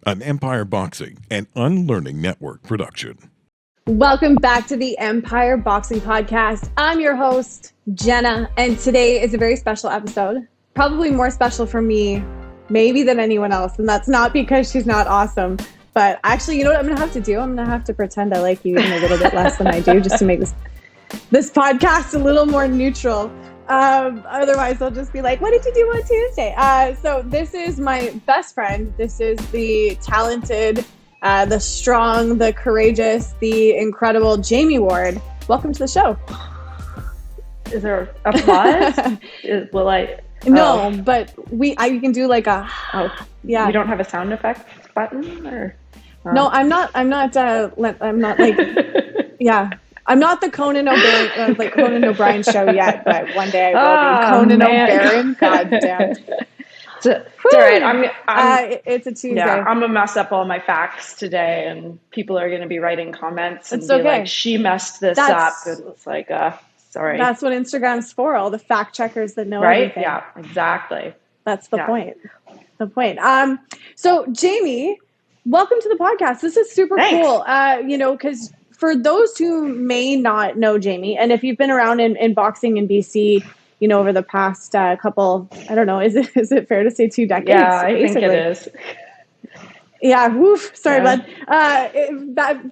an Empire Boxing and Unlearning Network production. Welcome back to the Empire Boxing Podcast. I'm your host, Jenna, and today is a very special episode. Probably more special for me, maybe, than anyone else. And that's not because she's not awesome. But actually, you know what I'm going to have to do? I'm going to have to pretend I like you even a little bit less than I do, just to make this podcast a little more neutral. Otherwise, I'll just be like, what did you do on Tuesday? So this is my best friend. This is the talented, the strong, the courageous, the incredible Jaime Ward. Welcome to the show. Is there applause? Will I? No, but you can do like a. Oh, yeah. You don't have a sound effects button, or? No, I'm not like. Yeah. I'm not the Conan O'Brien show yet, but one day I will be. Conan O'Brien. God damn. It's all right. It's a Tuesday. Yeah, I'm gonna mess up all my facts today, and people are gonna be writing comments and like, "She messed this up." It's like, sorry. That's what Instagram's for. All the fact checkers that know right? everything. Yeah, exactly. That's the point. The point. So Jaime, welcome to the podcast. This is super cool. Because for those who may not know Jaime, and if you've been around in boxing in BC, over the past couple, I don't know, is it fair to say 2 decades? Yeah, I think it is. Yeah, woof. Sorry, bud.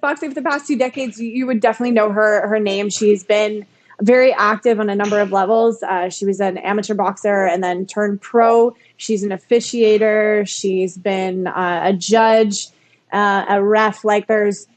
Boxing for the past 2 decades, you would definitely know her name. She's been very active on a number of levels. She was an amateur boxer and then turned pro. She's an officiator. She's been a judge, a ref. Like there's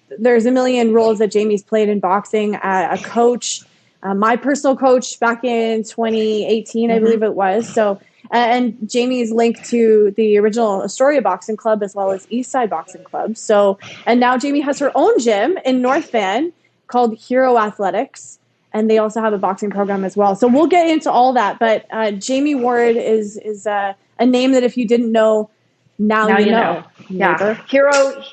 a million roles that Jaime's played in boxing. A coach, my personal coach back in 2018, I believe it was. So, and Jaime is linked to the original Astoria Boxing Club as well as Eastside Boxing Club. So, and now Jaime has her own gym in North Van called Hero Athletics. And they also have a boxing program as well. So we'll get into all that. But Jaime Ward is a name that if you didn't know, now you know. Yeah, Hero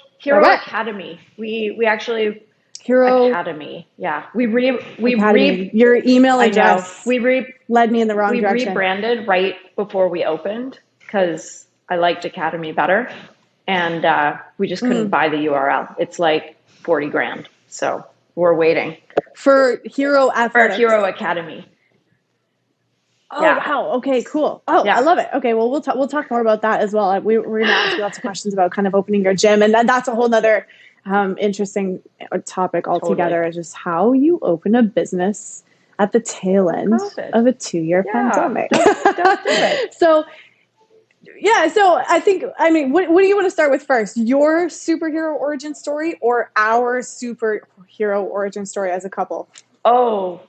Academy. We actually Hero Academy. Yeah, we your email address. Led me in the wrong direction. We rebranded right before we opened because I liked Academy better, and we just couldn't buy the URL. It's like $40,000, so we're waiting for Hero Athletics. For Hero Academy. Oh, wow. Okay, cool. Oh, yeah. I love it. Okay, well, we'll talk more about that as well. We're going to ask you lots of questions about kind of opening your gym. And that's a whole other interesting topic altogether, is just how you open a business at the tail end of a 2-year pandemic. Don't do it. So I mean, what do you want to start with first? Your superhero origin story or our superhero origin story as a couple? Oh,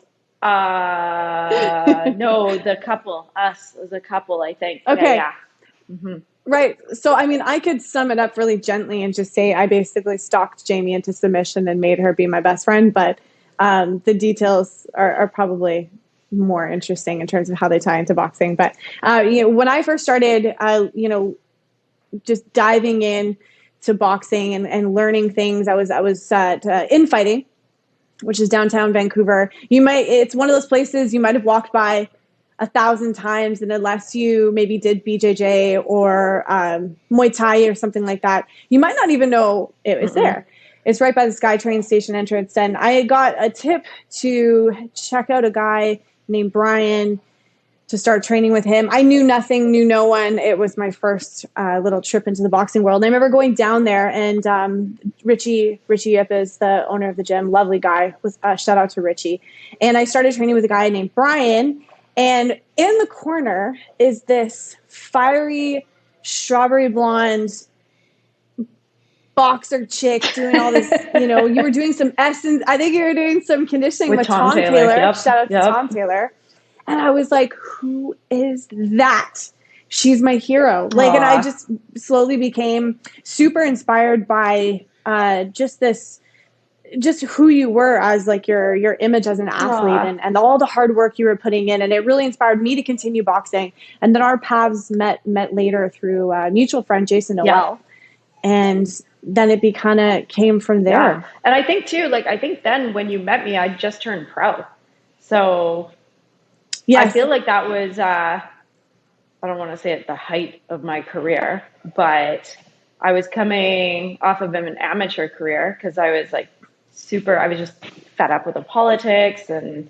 no, the couple, us as a couple, I think. Okay. Yeah. Mm-hmm. Right. So, I mean, I could sum it up really gently and just say I basically stalked Jaime into submission and made her be my best friend. But the details are probably more interesting in terms of how they tie into boxing. But, when I first started, just diving in to boxing and learning things, I was at Infighting, which is downtown Vancouver. It's one of those places you might have walked by 1,000 times, and unless you maybe did BJJ or Muay Thai or something like that, you might not even know it was there. It's right by the SkyTrain station entrance. And I got a tip to check out a guy named Brian to start training with him. I knew nothing, knew no one. It was my first little trip into the boxing world. And I remember going down there, and Richie Yip is the owner of the gym, lovely guy. Shout out to Richie. And I started training with a guy named Brian. And in the corner is this fiery strawberry blonde boxer chick doing all this, you were doing some essence. I think you were doing some conditioning with Tom Taylor. Yep. Shout out to Tom Taylor. And I was like, who is that? She's my hero. And I just slowly became super inspired by just who you were as like your image as an athlete and all the hard work you were putting in. And it really inspired me to continue boxing. And then our paths met later through a mutual friend, Jason Noel. Yeah. And then it kind of came from there. Yeah. And I think too, I think then when you met me, I just turned pro. So I feel like that was, I don't want to say at the height of my career, but I was coming off of an amateur career because I was like I was just fed up with the politics, and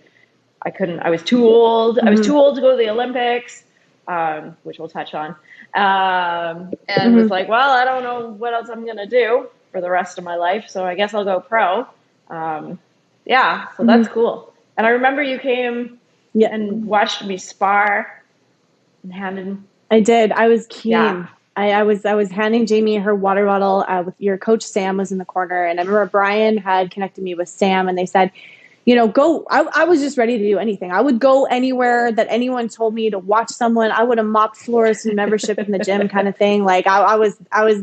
I was too old. I was too old to go to the Olympics, which we'll touch on. And was like, well, I don't know what else I'm going to do for the rest of my life. So I guess I'll go pro. So that's cool. And I remember you came and watched me spar and handed. I did. I was keen. Yeah. I was handing Jamie her water bottle. With your coach Sam was in the corner, and I remember Brian had connected me with Sam, and they said, go. I was just ready to do anything. I would go anywhere that anyone told me to watch someone. I would have mopped floors and membership in the gym, kind of thing. Like I was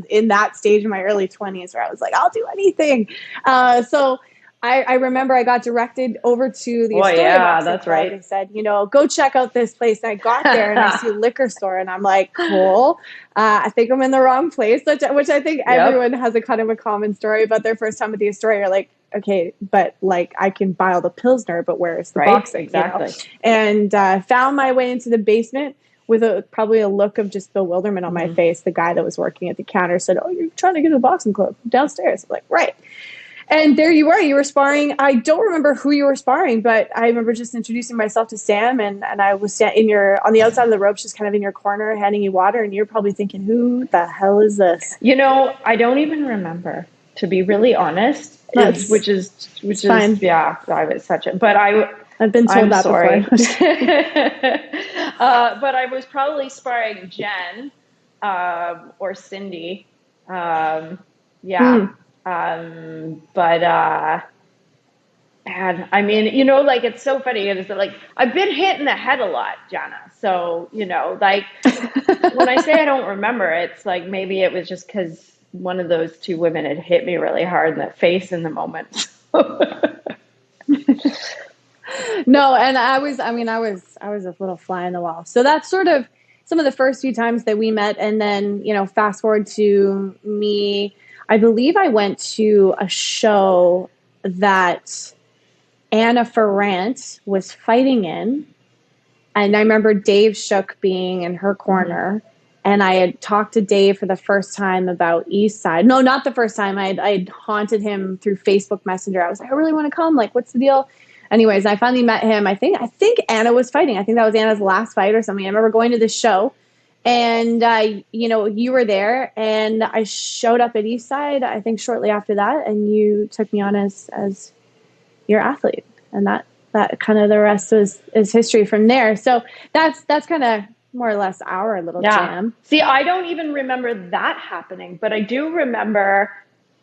in that stage in my early 20s where I was like, I'll do anything. So I remember I got directed over to the Astoria Boxing Club. Right. They said, go check out this place. And I got there and I see a liquor store, and I'm like, cool. I think I'm in the wrong place, which I think everyone has a kind of a common story about their first time at the Astoria. You're like, okay, but like I can buy all the Pilsner, but where's the boxing? Exactly. And found my way into the basement with probably a look of just bewilderment on my face. The guy that was working at the counter said, "Oh, you're trying to get to the boxing club downstairs." I'm like, right. And there you were. You were sparring. I don't remember who you were sparring, but I remember just introducing myself to Sam, and I was on the outside of the ropes, just kind of in your corner, handing you water, and you're probably thinking, "Who the hell is this?" I don't even remember, to be really honest. Which is fine. Yeah, I was such a. But I've been told that sorry. before. But I was probably sparring Jen or Cindy. And I mean, like, it's so funny. It's like, I've been hit in the head a lot, Jana. So, like when I say I don't remember, it's like, maybe it was just because one of those two women had hit me really hard in the face in the moment. No. And I was a little fly on the wall. So that's sort of some of the first few times that we met. And then, fast forward to me, I believe I went to a show that Anna Ferrant was fighting in. And I remember Dave Shook being in her corner. And I had talked to Dave for the first time about East Side. No, not the first time. I'd haunted him through Facebook Messenger. I was like, I really want to come. Like, what's the deal? Anyways, I finally met him. I think Anna was fighting. I think that was Anna's last fight or something. I remember going to this show, and you were there, and I showed up at East Side, I think shortly after that, and you took me on as your athlete, and that kind of the rest is history from there. So that's kind of more or less our little jam. See, I don't even remember that happening, but I do remember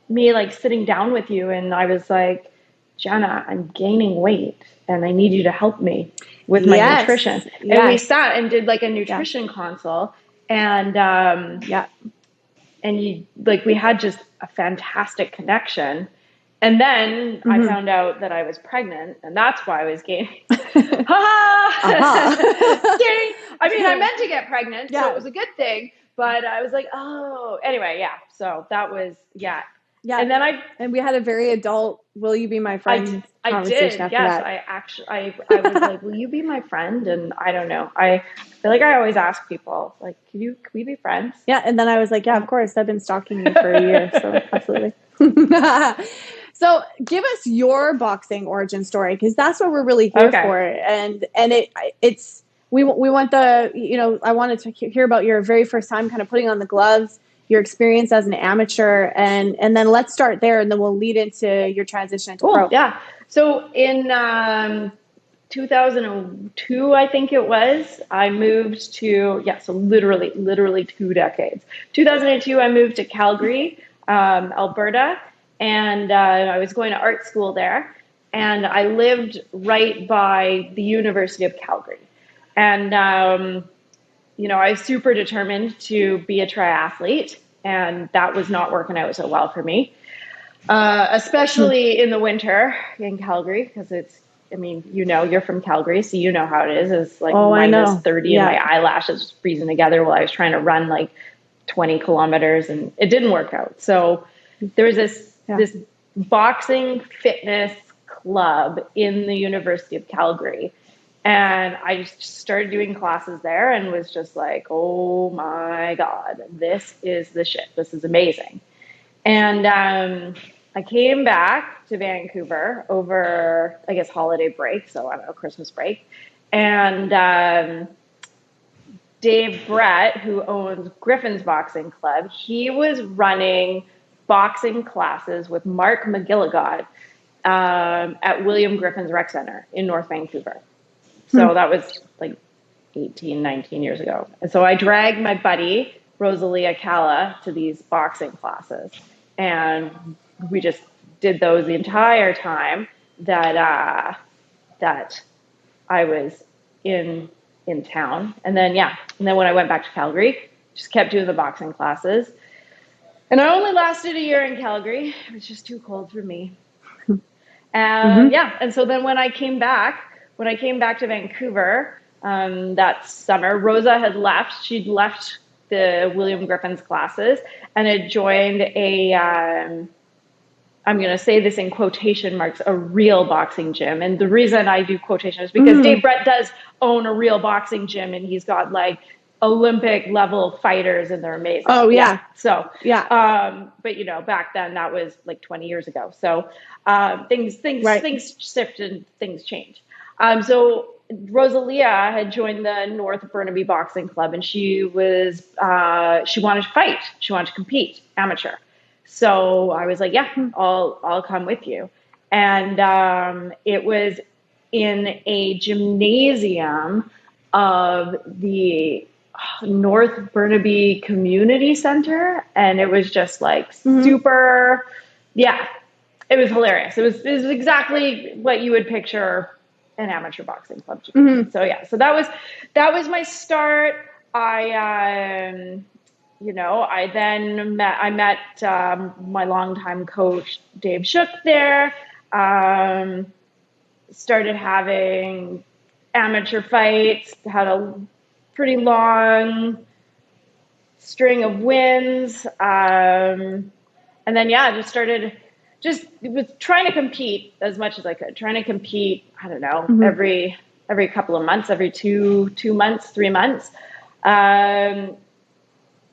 me like sitting down with you, and I was like, Jana, I'm gaining weight and I need you to help me with my nutrition. And we sat and did like a nutrition consult, and and you, like, we had just a fantastic connection. And then I found out that I was pregnant, and that's why I was gaining. I mean, I meant to get pregnant, so it was a good thing. But I was like, oh, anyway, so that was, And we had a very adult, will you be my friend conversation after that. I was like, will you be my friend? And I don't know. I feel like I always ask people, like, can we be friends? Yeah. And then I was like, yeah, of course. I've been stalking you for a year. So absolutely. So give us your boxing origin story, because that's what we're really here for. And we want I wanted to hear about your very first time kind of putting on the gloves, your experience as an amateur, and then let's start there, and then we'll lead into your transition into pro. Yeah. So in 2002, I think it was, I moved to, so literally 2 decades. 2002, I moved to Calgary, Alberta, and I was going to art school there, and I lived right by the University of Calgary. And, I was super determined to be a triathlete, and that was not working out so well for me, especially in the winter in Calgary, because you're from Calgary, so you know how it is. It's like minus 30 and my eyelashes freezing together while I was trying to run like 20 kilometers, and it didn't work out. So there was this boxing fitness club in the University of Calgary. And I just started doing classes there and was just like, oh my God, this is the shit. This is amazing. And I came back to Vancouver over, I guess, holiday break. So I don't know, Christmas break. And Dave Brett, who owns Griffin's Boxing Club, he was running boxing classes with Mark McGilligot at William Griffin's Rec Center in North Vancouver. So that was like 18, 19 years ago. And so I dragged my buddy, Rosalia Calla, to these boxing classes. And we just did those the entire time that that I was in town. And then, and then when I went back to Calgary, just kept doing the boxing classes. And I only lasted a year in Calgary. It was just too cold for me. And and so then when I came back to Vancouver that summer, Rosa had left. She'd left the William Griffin's classes and had joined a, I'm going to say this in quotation marks, a real boxing gym. And the reason I do quotation is because Dave Brett does own a real boxing gym, and he's got like Olympic level fighters, and they're amazing. Oh yeah. So, but you know, back then that was like 20 years ago. So, things shift and things change. So Rosalia had joined the North Burnaby Boxing Club, and she was, she wanted to fight. She wanted to compete, amateur. So I was like, yeah, I'll come with you. And it was in a gymnasium of the North Burnaby Community Center. And it was just like super, it was hilarious. It was exactly what you would picture an amateur boxing club to be. So that was my start. I then met my longtime coach, Dave Shook there, started having amateur fights, had a pretty long string of wins. And then, just was trying to compete as much as I could, I don't know, every couple of months, every two months, 3 months.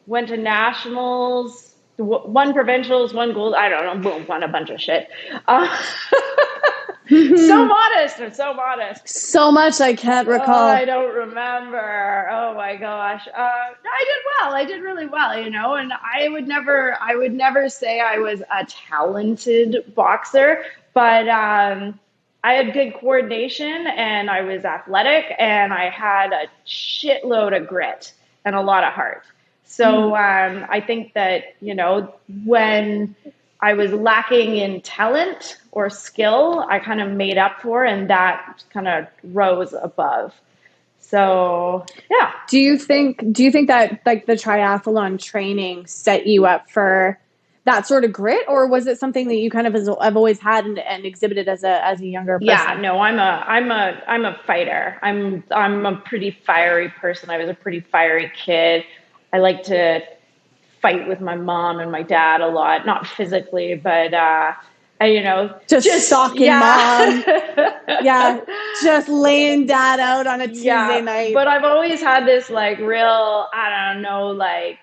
Went to nationals, 1 provincials, 1 gold. I don't know, won a bunch of shit. So modest. I'm so modest. So much I can't recall. I don't remember. Oh my gosh. I did well. I did really well, you know. And I would never say I was a talented boxer, but I had good coordination, and I was athletic, and I had a shitload of grit and a lot of heart. So I think that, you know, when I was lacking in talent or skill, I kind of made up for, and that kind of rose above. So, yeah. Do you think that like the triathlon training set you up for that sort of grit, or was it something that you kind of have always had and exhibited as a younger person? Yeah, no, I'm a fighter. I'm a pretty fiery person. I was a pretty fiery kid. I like to fight with my mom and my dad a lot, not physically, but just stalking mom. Just laying dad out on a Tuesday night. But I've always had this like real, I don't know, like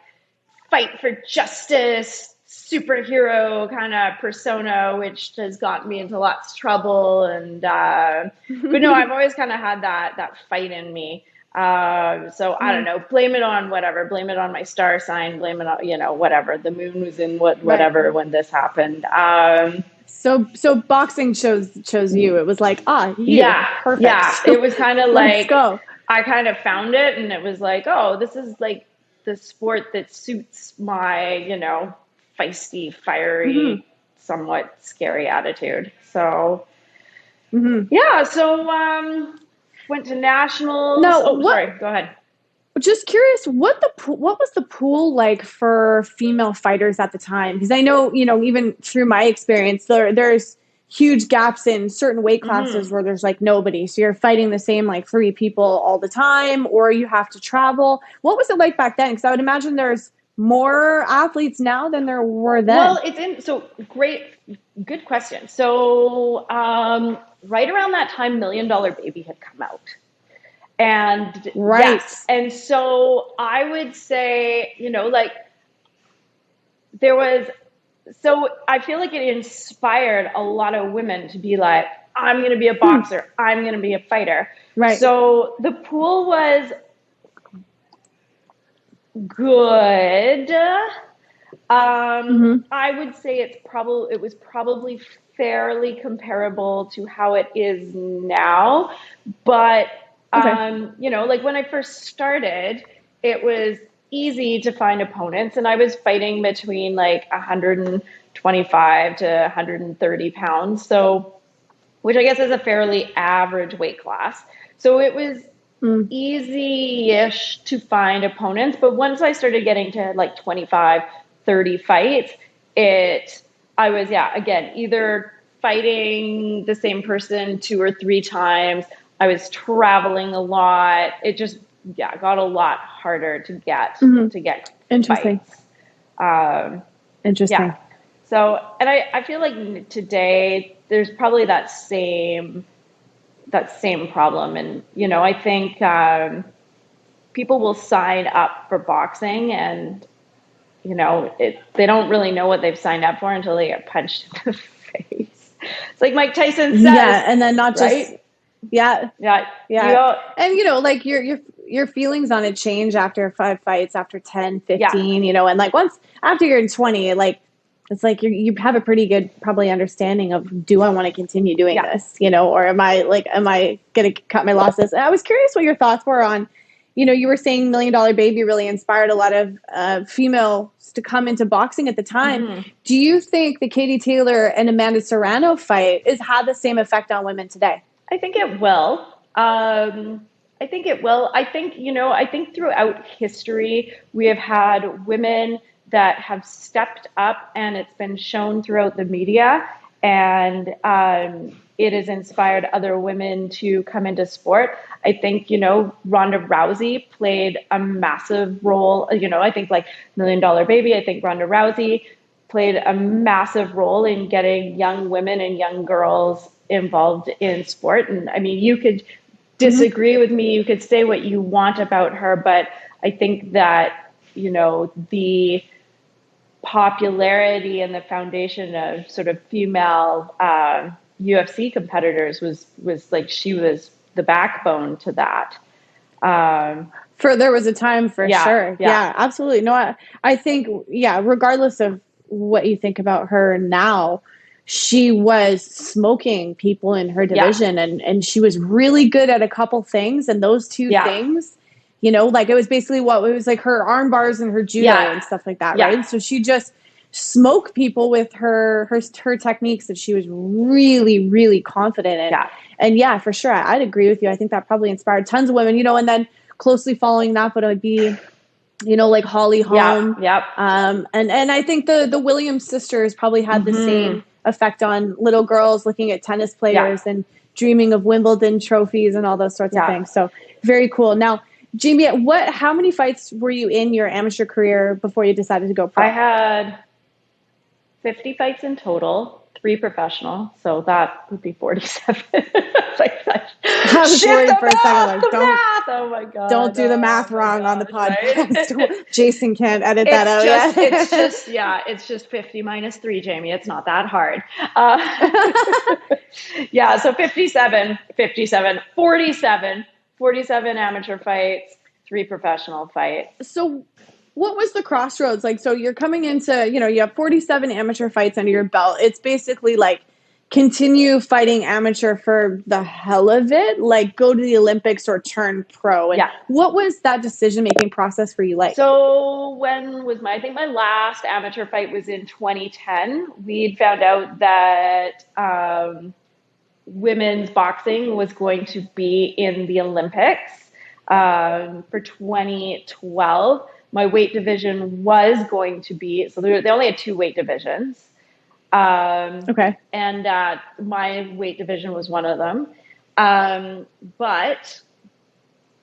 fight for justice, superhero kind of persona, which has gotten me into lots of trouble. And but no, I've always kind of had that fight in me. So I don't know, blame it on whatever, blame it on my star sign, blame it on, you know, whatever. The moon was in whatever when this happened. So boxing chose you. It was like, perfect. Yeah. It was kind of like, let's go. I kind of found it, and it was like, oh, this is like the sport that suits my, you know, feisty, fiery, somewhat scary attitude. So, went to nationals. Sorry, go ahead. Just curious, what was the pool like for female fighters at the time? Because I know, you know, even through my experience, there's huge gaps in certain weight classes where there's like nobody. So you're fighting the same like 3 people all the time, or you have to travel. What was it like back then? Because I would imagine there's more athletes now than there were then. Well, good question. So right around that time, $1 Million Baby had come out. And Right. yes, and so I would say, like there was, so I feel like it inspired a lot of women to be like, I'm going to be a boxer. I'm going to be a fighter. Right. So the pool was good. I would say it was probably fairly comparable to how it is now, but like when I first started, it was easy to find opponents, and I was fighting between like 125 to 130 pounds, so which I guess is a fairly average weight class. So it was easy-ish to find opponents, but once I started getting to like 25, 30 fights, I was, again, either fighting the same person 2 or 3 times. I was traveling a lot. It just, got a lot harder to get Interesting. fights. Interesting. Yeah. So, and I feel like today there's probably that same problem. And, I think people will sign up for boxing and, they don't really know what they've signed up for until they get punched in the face. It's like Mike Tyson says. Yeah, and then not just, right? Yeah. And, like your feelings on it change after 5 fights, after 10, 15, and like once after you're in 20, like, it's like you have a pretty good probably understanding of, do I want to continue doing this, or am I going to cut my losses? And I was curious what your thoughts were on, you were saying $1 Million Baby really inspired a lot of females to come into boxing at the time. Do you think the Katie Taylor and Amanda Serrano fight has had the same effect on women today? I think it will. I think throughout history, we have had women that have stepped up, and it's been shown throughout the media, and it has inspired other women to come into sport. I think, Ronda Rousey played a massive role. I think like $1 Million Baby, I think Ronda Rousey played a massive role in getting young women and young girls involved in sport. And I mean, you could disagree with me, you could say what you want about her, but I think that, the popularity and the foundation of sort of female UFC competitors was like, she was the backbone to that. There was a time for sure. Yeah, absolutely. No, I think, regardless of what you think about her now, she was smoking people in her division, and she was really good at a couple things. And those two things, like it was basically it was like her arm bars and her judo and stuff like that. Right. So she just smoked people with her techniques that she was really, really confident in. And for sure, I'd agree with you. I think that probably inspired tons of women, and then closely following that, but it would be, like Holly Holm. And I think the Williams sisters probably had the same effect on little girls looking at tennis players and dreaming of Wimbledon trophies and all those sorts of things. So very cool. Now, Jamie, how many fights were you in your amateur career before you decided to go pro? I had 50 fights in total, 3 professional. So that would be 47. I was worried for a second. Like, math. Oh my God. Don't do the math wrong on the podcast. Right? Jason can't edit that out. It's just 50 minus 3, Jamie. It's not that hard. So 47 amateur fights, 3 professional fights. So what was the crossroads? Like, so you're coming into, you have 47 amateur fights under your belt. It's basically like, continue fighting amateur for the hell of it, like go to the Olympics or turn pro. And what was that decision-making process for you like? So I think my last amateur fight was in 2010. We'd found out that women's boxing was going to be in the Olympics for 2012. My weight division was going to be, so they only had 2 weight divisions. And my weight division was one of them. But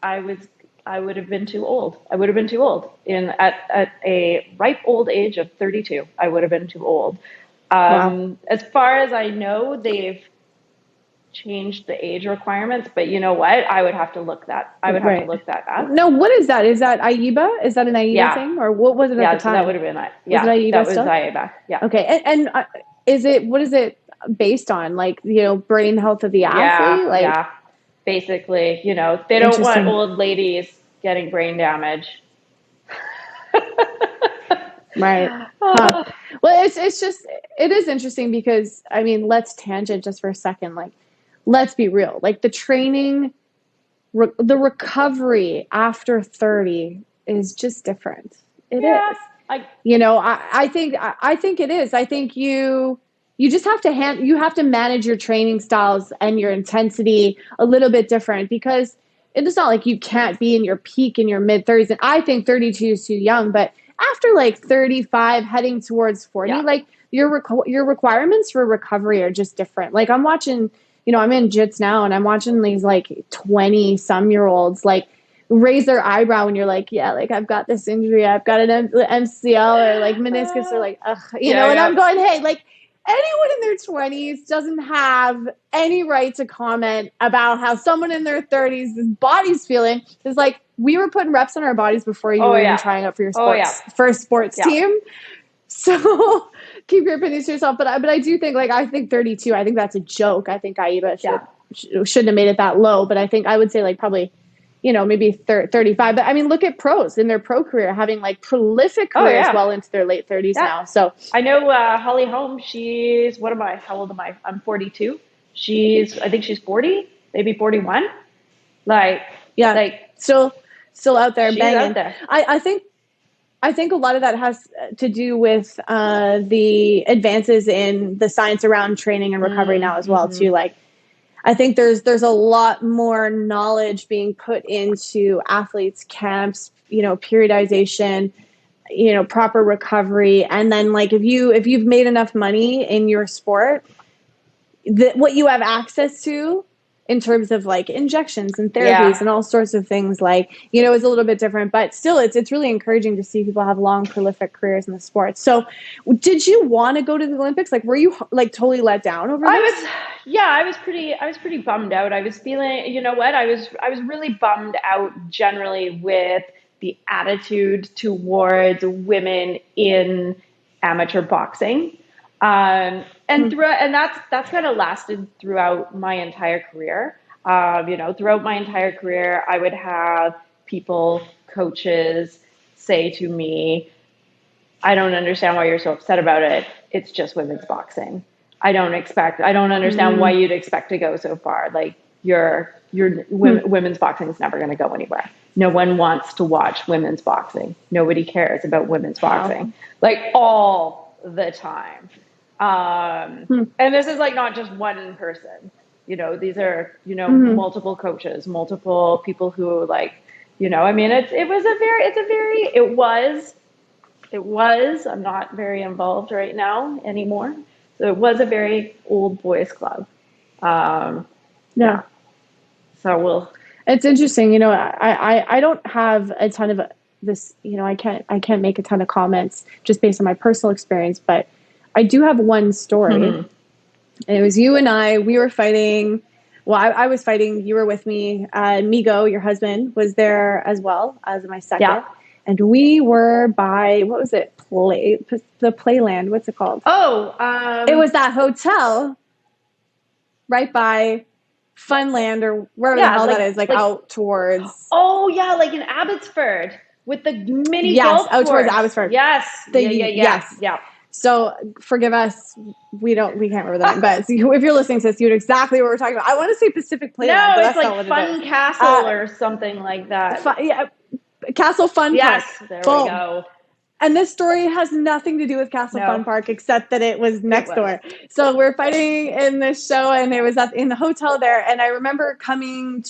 I would have been too old. At a ripe old age of 32, I would have been too old. As far as I know, they've changed the age requirements, but you know what? I would have to look that. I would have to look that up. No, what is that? Is that AIBA? Is that an AIBA thing, or what was it at the time? So that would have been was it AIBA that still? was AIBA. Yeah. Okay, and what is it based on? Like, brain health of the athlete? Basically, they don't want old ladies getting brain damage. Right. Huh. Well, it is interesting because, let's tangent just for a second. Like, let's be real. Like, the training, the recovery after 30 is just different. It is. I think it is. I think you just have to manage your training styles and your intensity a little bit different, because it's not like you can't be in your peak in your mid 30s. And I think 32 is too young, but after like 35 heading towards 40, like your requirements for recovery are just different. Like, I'm watching, I'm in jits now, and I'm watching these like 20 some year olds like raise their eyebrow when you're like, yeah, like, I've got this injury, I've got an MCL or like meniscus, or like, ugh, and I'm going, hey, like, anyone in their 20s doesn't have any right to comment about how someone in their 30s' body's feeling. It's like, we were putting reps on our bodies before you were even trying out for your first sports team. So keep your opinions to yourself. But I do think, like, I think 32, I think that's a joke. I think AIBA shouldn't have made it that low. But I think I would say, like, probably, maybe 35. But look at pros in their pro career, having like prolific careers well into their late 30s now. So I know Holly Holm, she's, how old am I? I'm 42. I think she's 40, maybe 41. Still out there banging. Out there. I think a lot of that has to do with the advances in the science around training and recovery now as well too. Like, I think there's a lot more knowledge being put into athletes' camps, periodization, proper recovery. And then, like, if you've made enough money in your sport, what you have access to in terms of like injections and therapies and all sorts of things, like, is a little bit different, but still it's really encouraging to see people have long, prolific careers in the sport. So did you want to go to the Olympics? Like, were you like totally let down over this? I was pretty bummed out. I was feeling, I was really bummed out generally with the attitude towards women in amateur boxing. And that's kind of lasted throughout my entire career. Throughout my entire career, I would have coaches say to me, I don't understand why you're so upset about it. It's just women's boxing. I don't understand why you'd expect to go so far. Like, women's boxing is never going to go anywhere. No one wants to watch women's boxing. Nobody cares about women's boxing, like, all the time. And this is like not just one person, these are, multiple coaches, multiple people who, like, I'm not very involved right now anymore. So it was a very old boys club. So it's interesting. I don't have a ton of this, I can't make a ton of comments just based on my personal experience, but I do have one story. And it was you and we were fighting. Well, I was fighting. You were with me. Migo, your husband, was there as well as my second. Yeah. And we were by, what was it? The Playland. What's it called? It was that hotel right by Funland, or wherever the hell that is, like out towards. Oh yeah, like in Abbotsford with the mini golf course. Out towards Abbotsford. Yes. Yes. So forgive us, we can't remember the name, but if you're listening to this, you know exactly what we're talking about. I want to say Pacific Playland. No, but it's like Fun Castle or something like that. Castle Fun Park. Yes, there we go. And this story has nothing to do with Castle Fun Park, except that it was next door. So we're fighting in this show, and it was in the hotel there. And I remember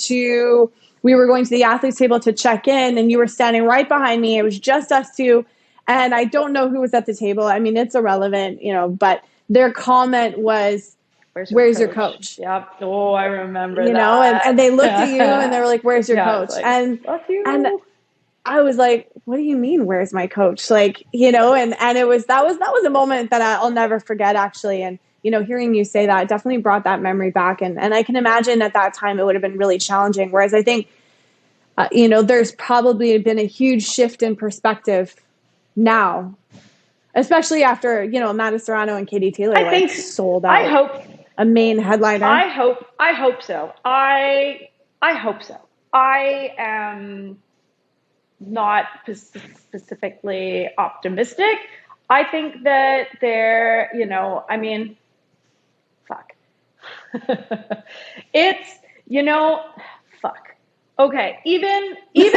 we were going to the athletes table to check in, and you were standing right behind me. It was just us two. And I don't know who was at the table. I mean, it's irrelevant, but their comment was, where's your coach? Yep. Oh, I remember that. And they looked at you and they were like, where's your coach? Like, and fuck you. I was like, what do you mean, where's my coach? Like, you know, and that was a moment that I'll never forget, actually. And, you know, hearing you say that definitely brought that memory back. And I can imagine at that time it would have been really challenging. Whereas I think, you know, there's probably been a huge shift in perspective now, especially after, you know, Matt Serrano and Katie Taylor sold out. I hope a main headliner. I hope so. I hope so. I am not specifically optimistic. I think that they're, you know, I mean, fuck. It's, you know, fuck. Okay, even with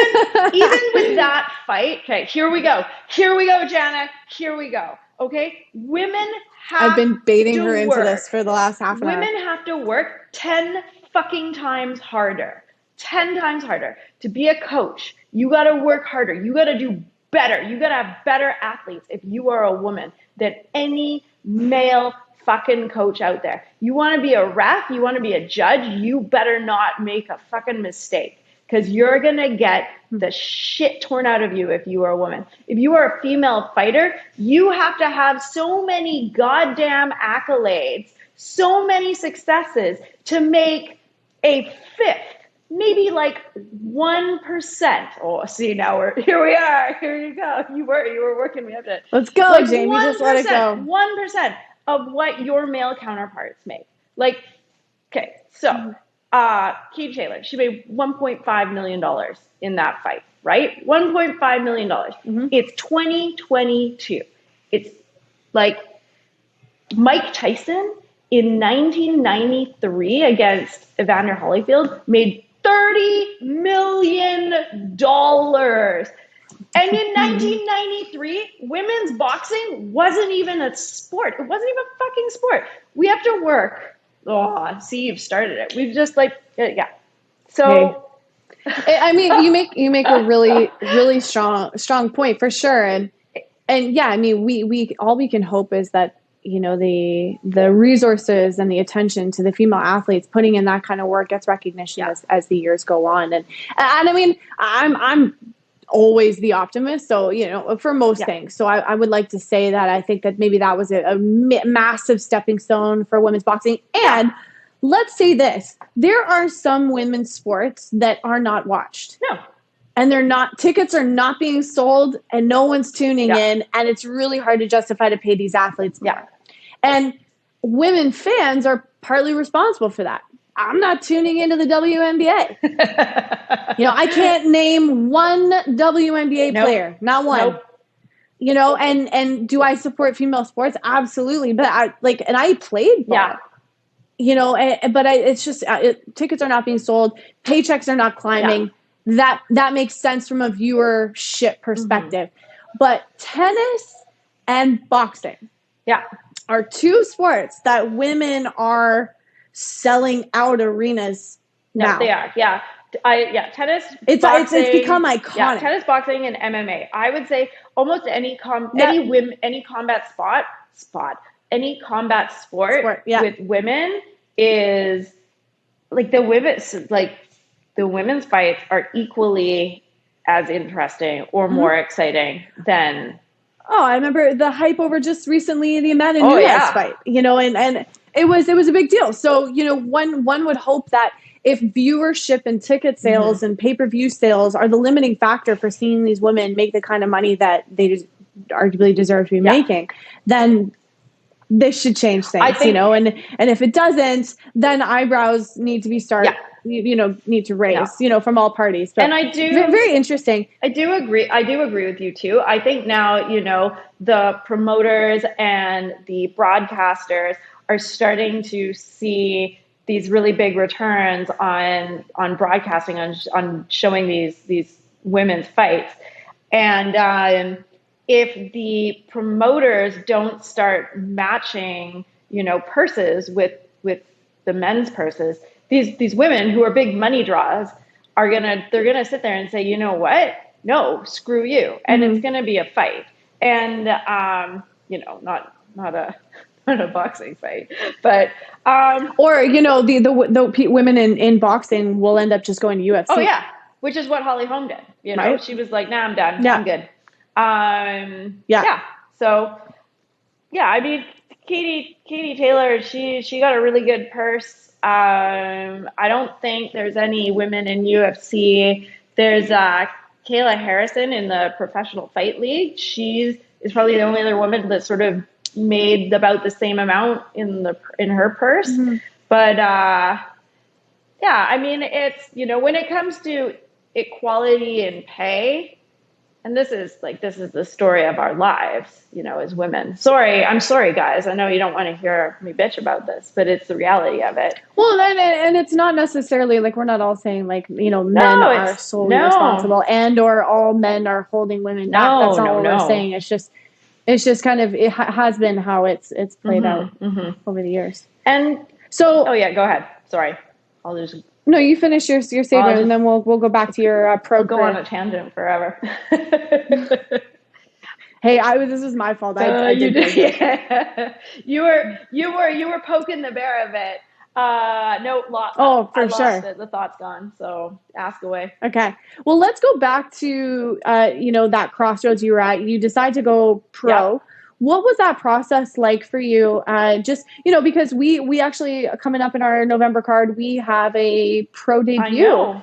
that fight, okay, here we go, Jana, here we go. Okay, women have I've been baiting her work. into this for the last half an hour. Women have to work 10 fucking times harder. 10 times harder to be a coach. You got to work harder. You got to do better. You got to have better athletes if you are a woman than any male fucking coach out there. You want to be a ref, you want to be a judge, you better not make a fucking mistake, because you're going to get the shit torn out of you if you are a woman. If you are a female fighter, you have to have so many goddamn accolades, so many successes to make a fifth, maybe like 1%. Oh, see, now here we are. Here you go. You were working me up to it. Let's go, like Jamie. Just let it go. 1% of what your male counterparts make. Like, okay, so Katie Taylor, she made $1.5 million in that fight, right? $1.5 million. Mm-hmm. It's 2022. It's like Mike Tyson in 1993 against Evander Holyfield made $30 million. And in 1993, women's boxing wasn't even a sport. It wasn't even a fucking sport. We have to work. Oh, see, you've started it. We've just like, yeah. So, hey. I mean, you make a really strong point for sure. And yeah, I mean, we all we can hope is that, you know, the resources and the attention to the female athletes putting in that kind of work gets recognition as the years go on. And I mean, I'm always the optimist. So, you know, for most things. So I would like to say that I think that maybe that was a massive stepping stone for women's boxing. And let's say this, there are some women's sports that are not watched. No. And tickets are not being sold and no one's tuning in. And it's really hard to justify to pay these athletes more. Yeah. And women fans are partly responsible for that. I'm not tuning into the WNBA. You know, I can't name one WNBA player, not one. Nope. You know, and do I support female sports? Absolutely. But I played ball. Yeah. You know, but it's just tickets are not being sold, paychecks are not climbing. Yeah. That makes sense from a viewership perspective. Mm-hmm. But tennis and boxing, are two sports that women are selling out arenas now. No, they are. Yeah. Tennis. It's become iconic. Yeah, tennis, boxing, and MMA. I would say almost any combat sport with women is like the women's fights are equally as interesting or more exciting than. Oh, I remember the hype over just recently the Amanda Nunes fight, you know, and it was a big deal. So, you know, one would hope that if viewership and ticket sales and pay-per-view sales are the limiting factor for seeing these women make the kind of money that they arguably deserve to be making, then this should change things, you know, and if it doesn't, then eyebrows need to be need to raise, you know, from all parties. But and I do very interesting. I do agree with you too. I think now, you know, the promoters and the broadcasters are starting to see these really big returns on broadcasting, on showing these women's fights. And if the promoters don't start matching, you know, purses with the men's purses, these women who are big money draws they're gonna sit there and say, you know what? No, screw you. And it's gonna be a fight. And you know, not a boxing fight, but or, you know, the women in boxing will end up just going to UFC. Oh yeah. which is what Holly Holm did. You know, Right. she was like, "Nah, I'm done. Yeah. I'm good." Yeah. So, yeah, I mean, Katie Taylor, she got a really good purse. I don't think there's any women in UFC. There's Kayla Harrison in the Professional Fight League. She is probably the only other woman that sort of made about the same amount in her purse. Mm-hmm. But yeah, I mean, it's, you know, when it comes to equality in pay, and this is the story of our lives, you know, as women. I'm sorry, guys. I know you don't want to hear me bitch about this, but it's the reality of it. Well, and it's not necessarily like, we're not all saying like, you know, men are solely responsible and or all men are holding women back. That's not what we're saying. It's just kind of, it has been how it's played out over the years. And so, oh yeah, go ahead. Sorry, I'll just. No, you finish your statement, and then we'll go back to your pro. I'll go on a tangent forever. Hey, this is my fault. I did. Yeah. You were poking the bear a bit. No, oh, for sure. Lost it. The thought's gone. So ask away. Okay. Well, let's go back to you know, that crossroads you were at. You decide to go pro. Yep. What was that process like for you? Just, you know, because we actually, coming up in our November card, we have a pro debut.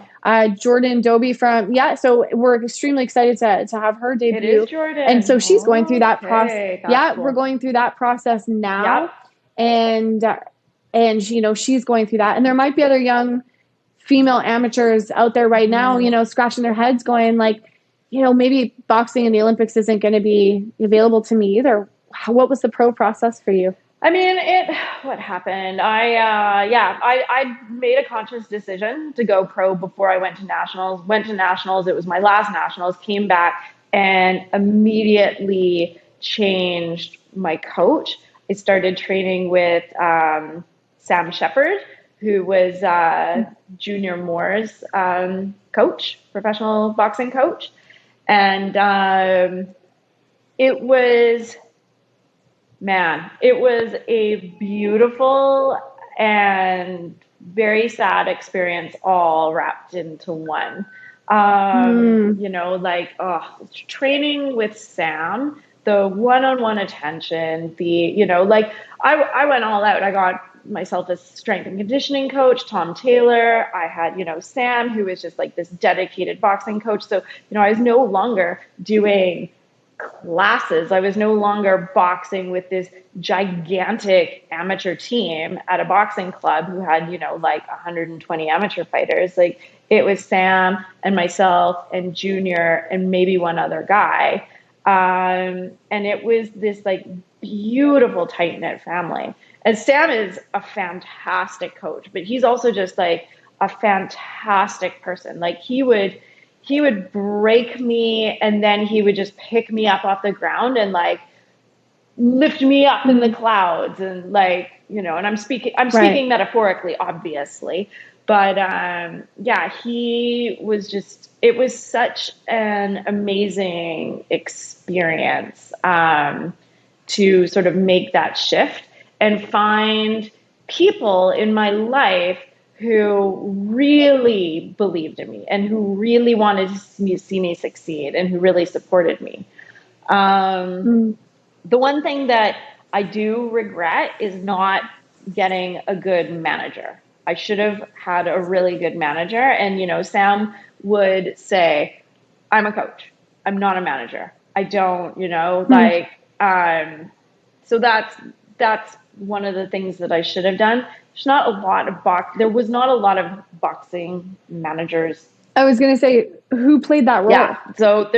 Jordan Dobie so we're extremely excited to have her debut. It is Jordan. And so she's going through that process. Yeah, cool. We're going through that process now. Yep. And you know, she's going through that. And there might be other young female amateurs out there right now, you know, scratching their heads going like, you know, maybe boxing in the Olympics isn't going to be available to me either. What was the pro process for you? I mean, what happened? I made a conscious decision to go pro before I went to nationals. Went to nationals. It was my last nationals, came back and immediately changed my coach. I started training with Sam Shepard, who was Junior Moore's coach, professional boxing coach. And it was a beautiful and very sad experience all wrapped into one. You know, like, training with Sam, the one-on-one attention, you know, like I went all out. I got myself a strength and conditioning coach, Tom Taylor. I had, you know, Sam, who was just like this dedicated boxing coach. So, you know, I was no longer doing classes. I was no longer boxing with this gigantic amateur team at a boxing club who had, you know, like 120 amateur fighters. Like, it was Sam and myself and Junior and maybe one other guy. And it was this like beautiful, tight-knit family. And Sam is a fantastic coach, but he's also just like a fantastic person. Like, he would break me and then he would just pick me up off the ground and like lift me up in the clouds. And like, you know, and I'm speaking metaphorically, obviously, but it was such an amazing experience to sort of make that shift and find people in my life who really believed in me and who really wanted to see me succeed and who really supported me. The one thing that I do regret is not getting a good manager. I should have had a really good manager. And, you know, Sam would say, I'm a coach. I'm not a manager. I don't, you know, so that's one of the things that I should have done. There was not a lot of boxing managers. I was going to say, who played that role? Yeah. So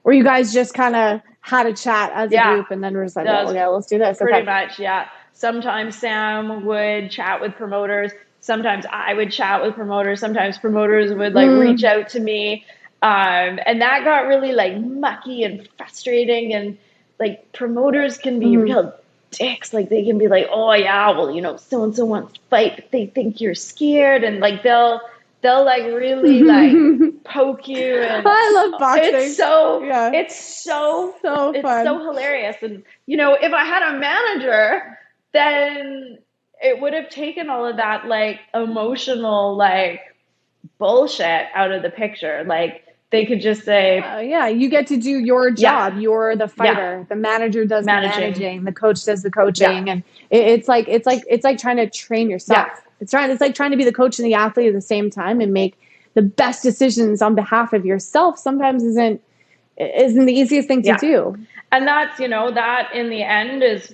or you guys just kind of had a chat as a group and then we're just like, let's do this. Pretty much. Yeah. Sometimes Sam would chat with promoters. Sometimes I would chat with promoters. Sometimes promoters would like reach out to me. And that got really like mucky and frustrating. And like, promoters can be real dicks. Like, they can be like, oh yeah, well, you know, so-and-so wants to fight, but they think you're scared. And like, they'll like really like poke you. And I love boxing. It's so fun. It's so hilarious. And, you know, if I had a manager, then it would have taken all of that like emotional like bullshit out of the picture. Like they could just say, yeah, you get to do your job. Yeah. You're the fighter. Yeah. The manager does the managing. The coach does the coaching. Yeah. And it's like trying to train yourself. Yeah. It's like trying to be the coach and the athlete at the same time and make the best decisions on behalf of yourself. Sometimes isn't the easiest thing to do. And that's, that in the end is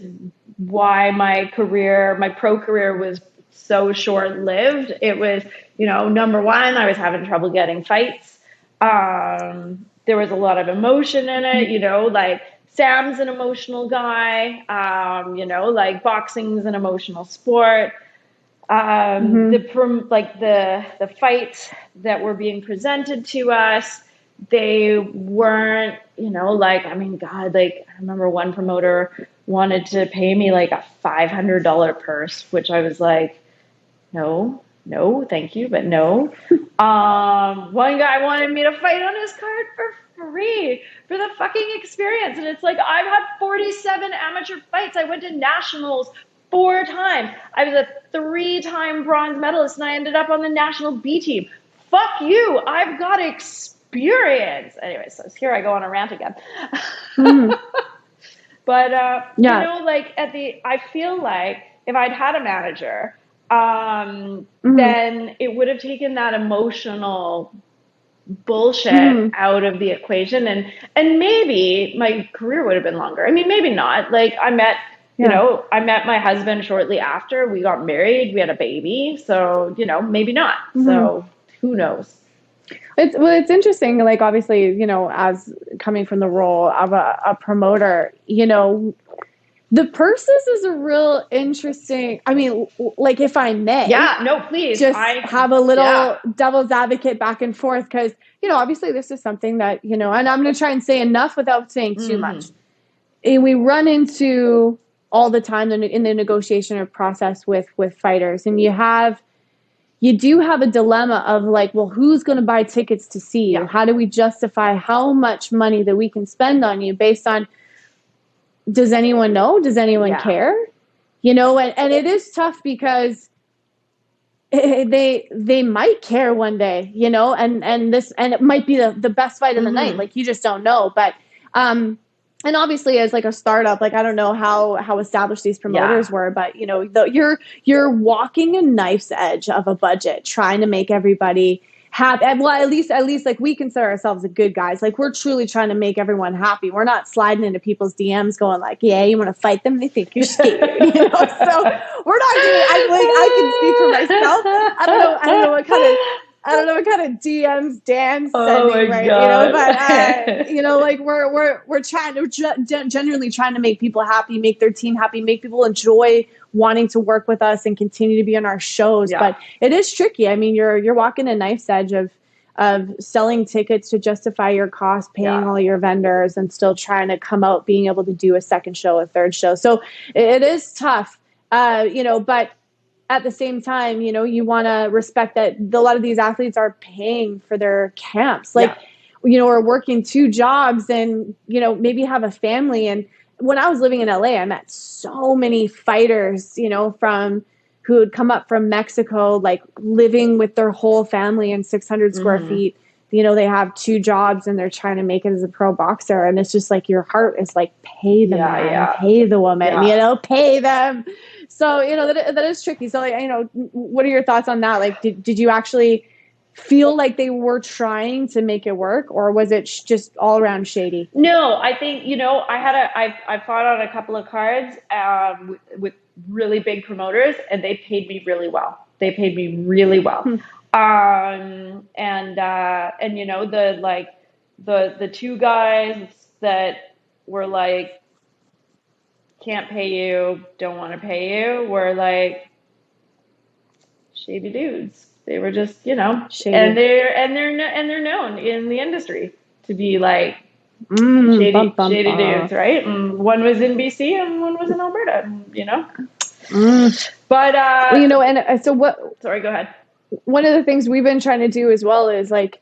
why my pro career was so short lived. It was, number one, I was having trouble getting fights. There was a lot of emotion in it, like Sam's an emotional guy, like boxing's an emotional sport. The fights that were being presented to us, they weren't, I remember one promoter wanted to pay me like a $500 purse, which I was like, no, thank you, but no. One guy wanted me to fight on his card for free for the fucking experience. And it's like, I've had 47 amateur fights. I went to nationals 4 times. I was a 3-time bronze medalist and I ended up on the national B team. Fuck you. I've got experience. Anyway, so here I go on a rant again. But, I feel like if I'd had a manager, then it would have taken that emotional bullshit out of the equation. And maybe my career would have been longer. I mean, maybe not. Like I met my husband shortly after we got married. We had a baby. So, maybe not. So who knows? It's interesting. Like, obviously, as coming from the role of a promoter, the purses is a real interesting, like if I may. Yeah, no, please. Just have a little devil's advocate back and forth because, obviously this is something that, and I'm going to try and say enough without saying too much. And we run into all the time in the negotiation process with fighters. And you do have a dilemma of like, well, who's going to buy tickets to see you? How do we justify how much money that we can spend on you based on, does anyone know? Does anyone care? And it is tough because they might care one day, and it might be the best fight of the night. Like you just don't know. But, and obviously as like a startup, like I don't know how established these promoters were, but you're walking a knife's edge of a budget, trying to make everybody happy. Well, at least like we consider ourselves the good guys. Like we're truly trying to make everyone happy. We're not sliding into people's DMs going like, yeah, you want to fight them? They think you're scared. So we're not doing, I can speak for myself. I don't know what kind of DMs Dan's sending, right? God. But we're trying to genuinely trying to make people happy, make their team happy, make people enjoy wanting to work with us and continue to be on our shows. But it is tricky. I mean, you're walking a knife's edge of selling tickets to justify your cost, paying all your vendors, and still trying to come out being able to do a second show, a third show. So it is tough, but at the same time, you want to respect that a lot of these athletes are paying for their camps, or working 2 jobs and, maybe have a family. And when I was living in LA, I met so many fighters, from who had come up from Mexico, like living with their whole family in 600 square feet. They have 2 jobs and they're trying to make it as a pro boxer. And it's just like, your heart is like, pay the man, pay the woman, pay them. So, that is tricky. So, what are your thoughts on that? Like, did you actually feel like they were trying to make it work, or was it just all around shady? No, I think, I fought on a couple of cards with really big promoters, and they paid me really well. The 2 guys that were like, can't pay you, don't want to pay you, were like shady dudes. They were just, shady. and they're known in the industry to be like shady dudes, right? And one was in BC and one was in Alberta, But and so what? Sorry, go ahead. One of the things we've been trying to do as well is like,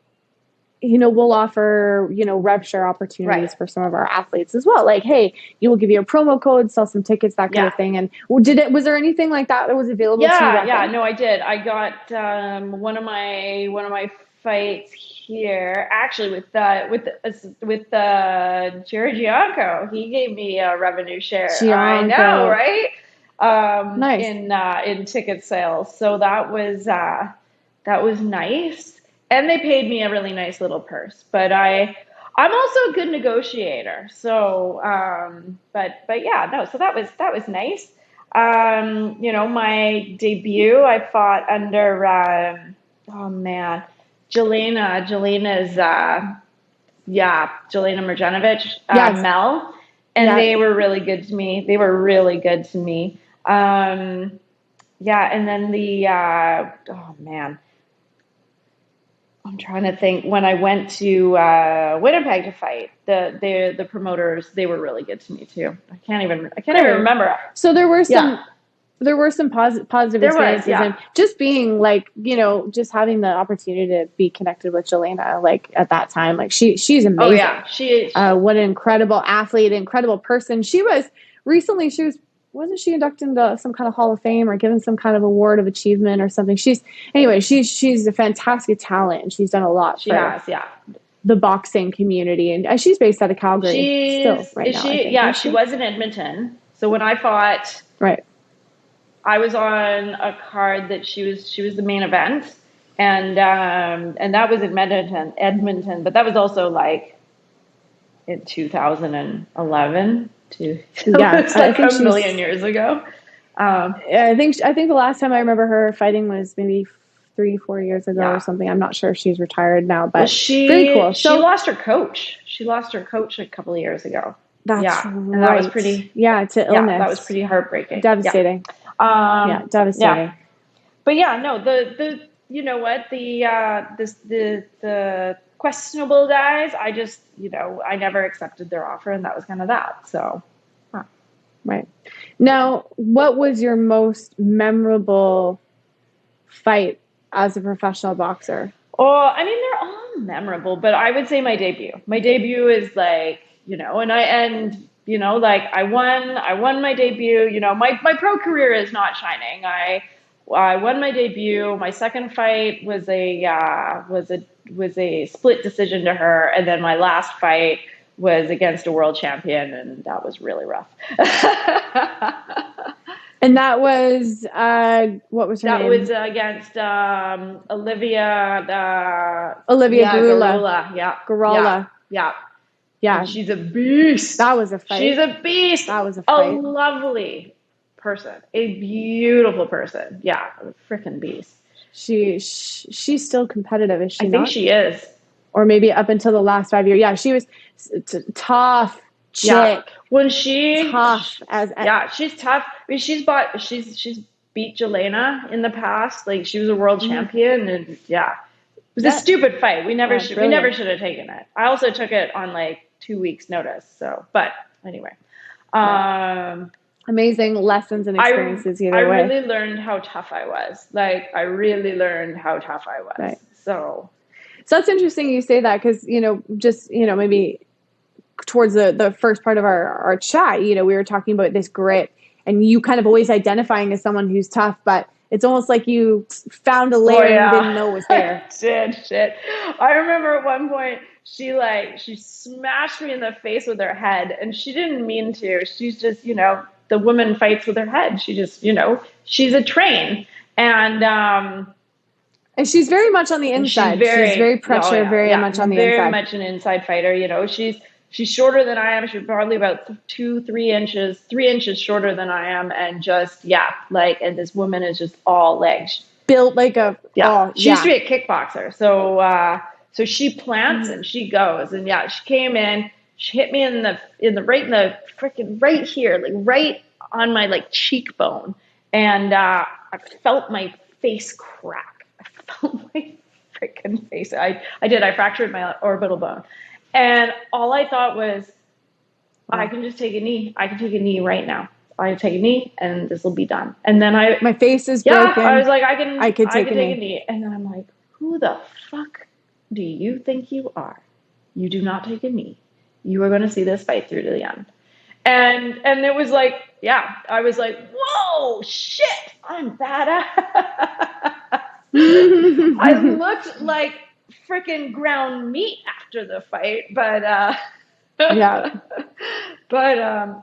we'll offer, rev share opportunities for some of our athletes as well. Like, hey, we'll give you a promo code, sell some tickets, that kind of thing. And was there anything like that was available to you back then? No, I did. I got one of my fights here, actually with Jared Gianco. He gave me a revenue share. I know, right? Nice. In ticket sales. So that was nice. And they paid me a really nice little purse. But I'm also a good negotiator. So but yeah, no, so that was nice. My debut, I fought under Jelena's Jelena Marjanovic, Mel. And they were really good to me. And then I'm trying to think. When I went to Winnipeg to fight, the promoters, they were really good to me too. I can't even remember. So there were some positive experiences, and just being like, just having the opportunity to be connected with Jelena, like at that time, like she's amazing. Oh yeah, she is. What an incredible athlete, incredible person. Wasn't she inducted into some kind of Hall of Fame or given some kind of award of achievement or something? She's a fantastic talent, and she's done a lot for the boxing community. And she's based out of Calgary She was in Edmonton. So when I fought, I was on a card that she was the main event, and that was in Edmonton. But that was also like in 2011. It's like a million years ago. I think the last time I remember her fighting was maybe 3-4 years ago or something. I'm not sure if she's retired now, but very cool. She lost her coach. She lost her coach a couple of years ago. That's and that was pretty. To illness. That was pretty heartbreaking. Devastating. Devastating. Yeah. But no, the you know what, the questionable guys, I just, I never accepted their offer, and that was kind of that. So, Right. Now, what was your most memorable fight as a professional boxer? Oh, I mean, they're all memorable, but I would say my debut. My debut is like, I won my debut. My pro career is not shining. I won my debut. My second fight was a split decision to her, and then my last fight was against a world champion, and that was really rough. And that was what was her name? That was against Olivia Gurula. Yeah. And she's a beast. That was a fight. She's a beast. That was a fight. A lovely person, a beautiful person. Yeah, a freaking beast. She's still competitive, is she not? I think she is. Or maybe up until the last 5 years. Yeah, she was tough chick. Yeah. When she tough she's tough. I mean, she's beat Jelena in the past. Like, she was a world champion, and it was a stupid fight. We never should have taken it. I also took it on like 2 weeks notice. So, but anyway, amazing lessons and experiences either way. I really learned how tough I was. Right. So that's interesting you say that, because, maybe towards the first part of our chat, we were talking about this grit, and you kind of always identifying as someone who's tough, but it's almost like you found a layer you didn't know was there. Shit. I remember at one point she smashed me in the face with her head, and she didn't mean to. She's just, the woman fights with her head. She just, she's a train. And she's very much on the inside. She's very pressure, much on the inside. Very much an inside fighter. She's shorter than I am. She's probably about 3 inches shorter than I am. And just, and this woman is just all legs. Built like a, she used to be a kickboxer. So she plants and she goes. And she came in, she hit me in the freaking right here, like right on my like cheekbone. And I felt my face crack. I felt my freaking face. I fractured my orbital bone. And all I thought was, I can just take a knee. I can take a knee right now. I can take a knee, and this will be done. And then my face is broken. I was like, I can take a knee. knee. And then I'm like, who the fuck do you think you are? You do not take a knee. You are going to see this fight through to the end. And it was like, yeah, I was like, whoa, shit, I'm badass. I looked like freaking ground meat after the fight, but Yeah. but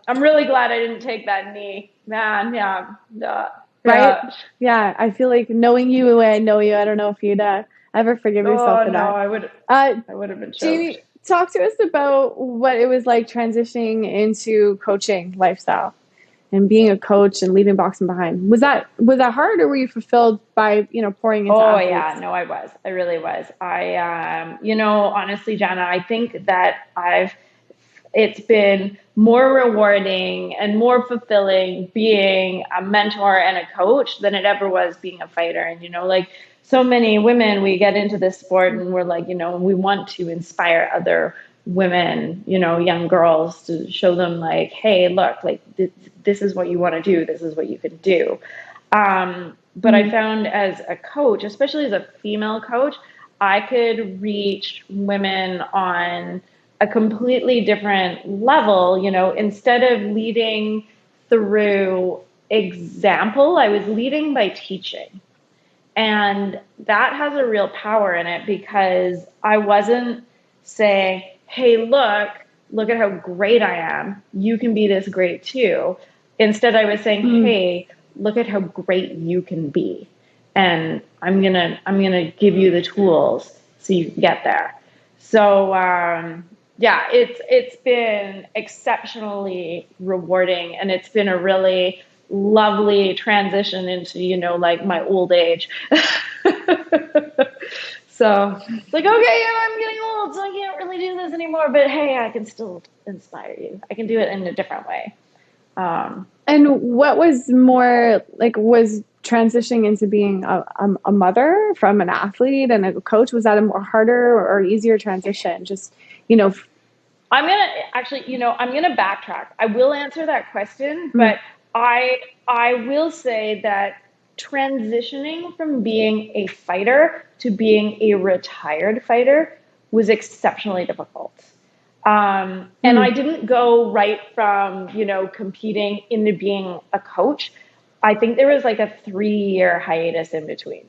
I'm really glad I didn't take that knee, man. Yeah, Right? yeah. Yeah. I feel like knowing you the way I know you, I don't know if you'd ever forgive yourself Oh for no, that. I would have been choked. Jamie, talk to us about what it was like transitioning into coaching lifestyle and being a coach and leaving boxing behind. Was that hard, or were you fulfilled by, pouring into Oh athletes? yeah, no, I was. I really was. Honestly, Jana, I think that it's been more rewarding and more fulfilling being a mentor and a coach than it ever was being a fighter. And, like so many women, we get into this sport and we're like, we want to inspire other women, young girls, to show them like, hey, look, like this is what you want to do. This is what you can do. But I found as a coach, especially as a female coach, I could reach women on a completely different level. Instead of leading through example, I was leading by teaching. And that has a real power in it because I wasn't saying, hey, look at how great I am. You can be this great too. Instead, I was saying, hey, look at how great you can be. And I'm gonna give you the tools so you can get there. So yeah, it's been exceptionally rewarding, and it's been a really lovely transition into like my old age. So it's like, okay, yeah, I'm getting old, so I can't really do this anymore, but hey, I can still inspire you. I can do it in a different way. And what was more like, was transitioning into being a mother from an athlete and a coach, was that a more harder or easier transition? Just, I'm gonna backtrack. I will answer that question, but I will say that transitioning from being a fighter to being a retired fighter was exceptionally difficult. And I didn't go right from, competing into being a coach. I think there was like a 3-year hiatus in between.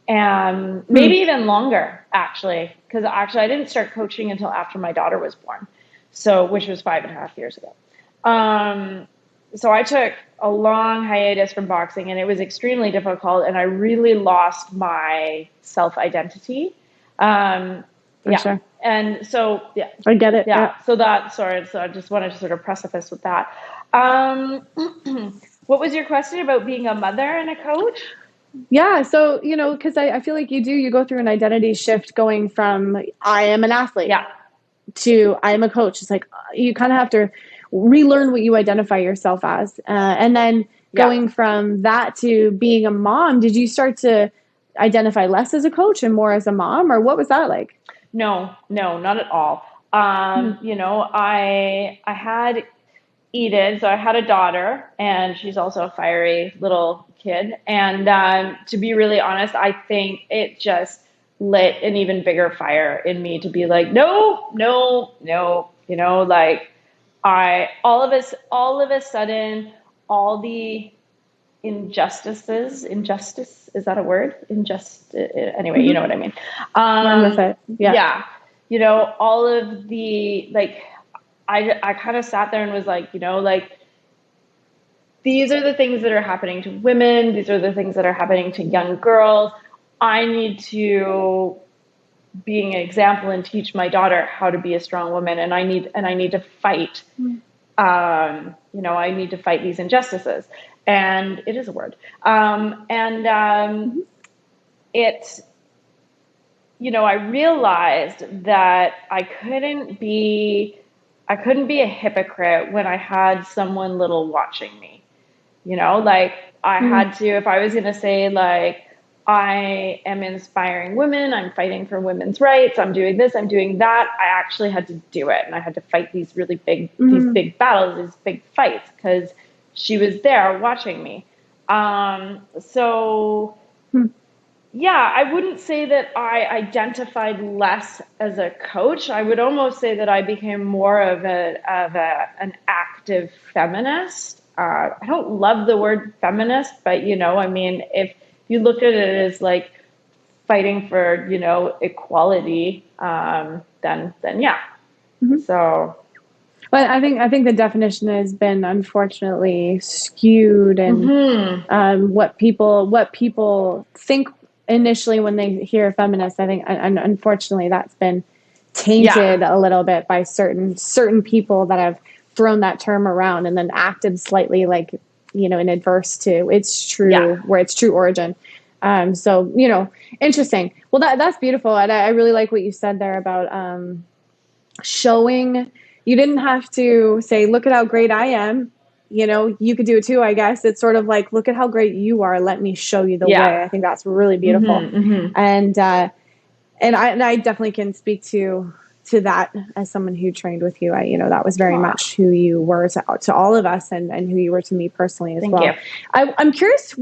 And maybe even longer, actually, because I didn't start coaching until after my daughter was born, so which was 5.5 years ago. So I took a long hiatus from boxing, and it was extremely difficult, and I really lost my self-identity. for sure. And so, yeah, I get it. yeah. So I just wanted to sort of preface with that. What was your question about being a mother and a coach? Yeah. So, because I feel like you go through an identity shift going from I am an athlete Yeah. to I am a coach. It's like you kind of have to relearn what you identify yourself as. And then going from that to being a mom, did you start to identify less as a coach and more as a mom, or what was that like? No, not at all. I had Eden, so I had a daughter, and she's also a fiery little kid. And to be really honest, I think it just lit an even bigger fire in me to be like, no, like all of a sudden, all the injustice, is that a word? Anyway, you know what I mean. Run with it. Yeah. All of the, like, I kind of sat there and was like, like, these are the things that are happening to women. These are the things that are happening to young girls. I need to be an example and teach my daughter how to be a strong woman. And I need to fight. I need to fight these injustices. And it is a word. I realized that I couldn't be a hypocrite when I had someone little watching me. Like I had to, if I was going to say like, I am inspiring women, I'm fighting for women's rights, I'm doing this, I'm doing that, I actually had to do it. And I had to fight these really big, these big battles, these big fights, because she was there watching me. So yeah, I wouldn't say that I identified less as a coach. I would almost say that I became more of an active feminist. I don't love the word feminist, but I mean, if you look at it as like fighting for equality, then yeah. So But I think the definition has been unfortunately skewed, and what people think initially when they hear feminist. I think, and unfortunately, that's been tainted yeah, a little bit by certain people that have thrown that term around and then acted slightly like in adverse to its yeah. true origin. So interesting. Well, that's beautiful, and I really like what you said there about showing. You didn't have to say, look at how great I am. You could do it too, I guess. It's sort of like, look at how great you are. Let me show you the Yeah. way. I think that's really beautiful. And I definitely can speak to that as someone who trained with you. That was very much who you were to all of us, and who you were to me personally as Thank well. you. I'm curious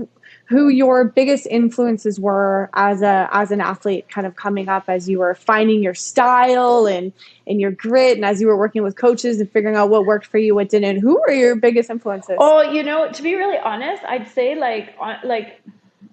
who your biggest influences were as an athlete, kind of coming up as you were finding your style and your grit, and as you were working with coaches and figuring out what worked for you, what didn't. Who were your biggest influences? Oh, to be really honest, I'd say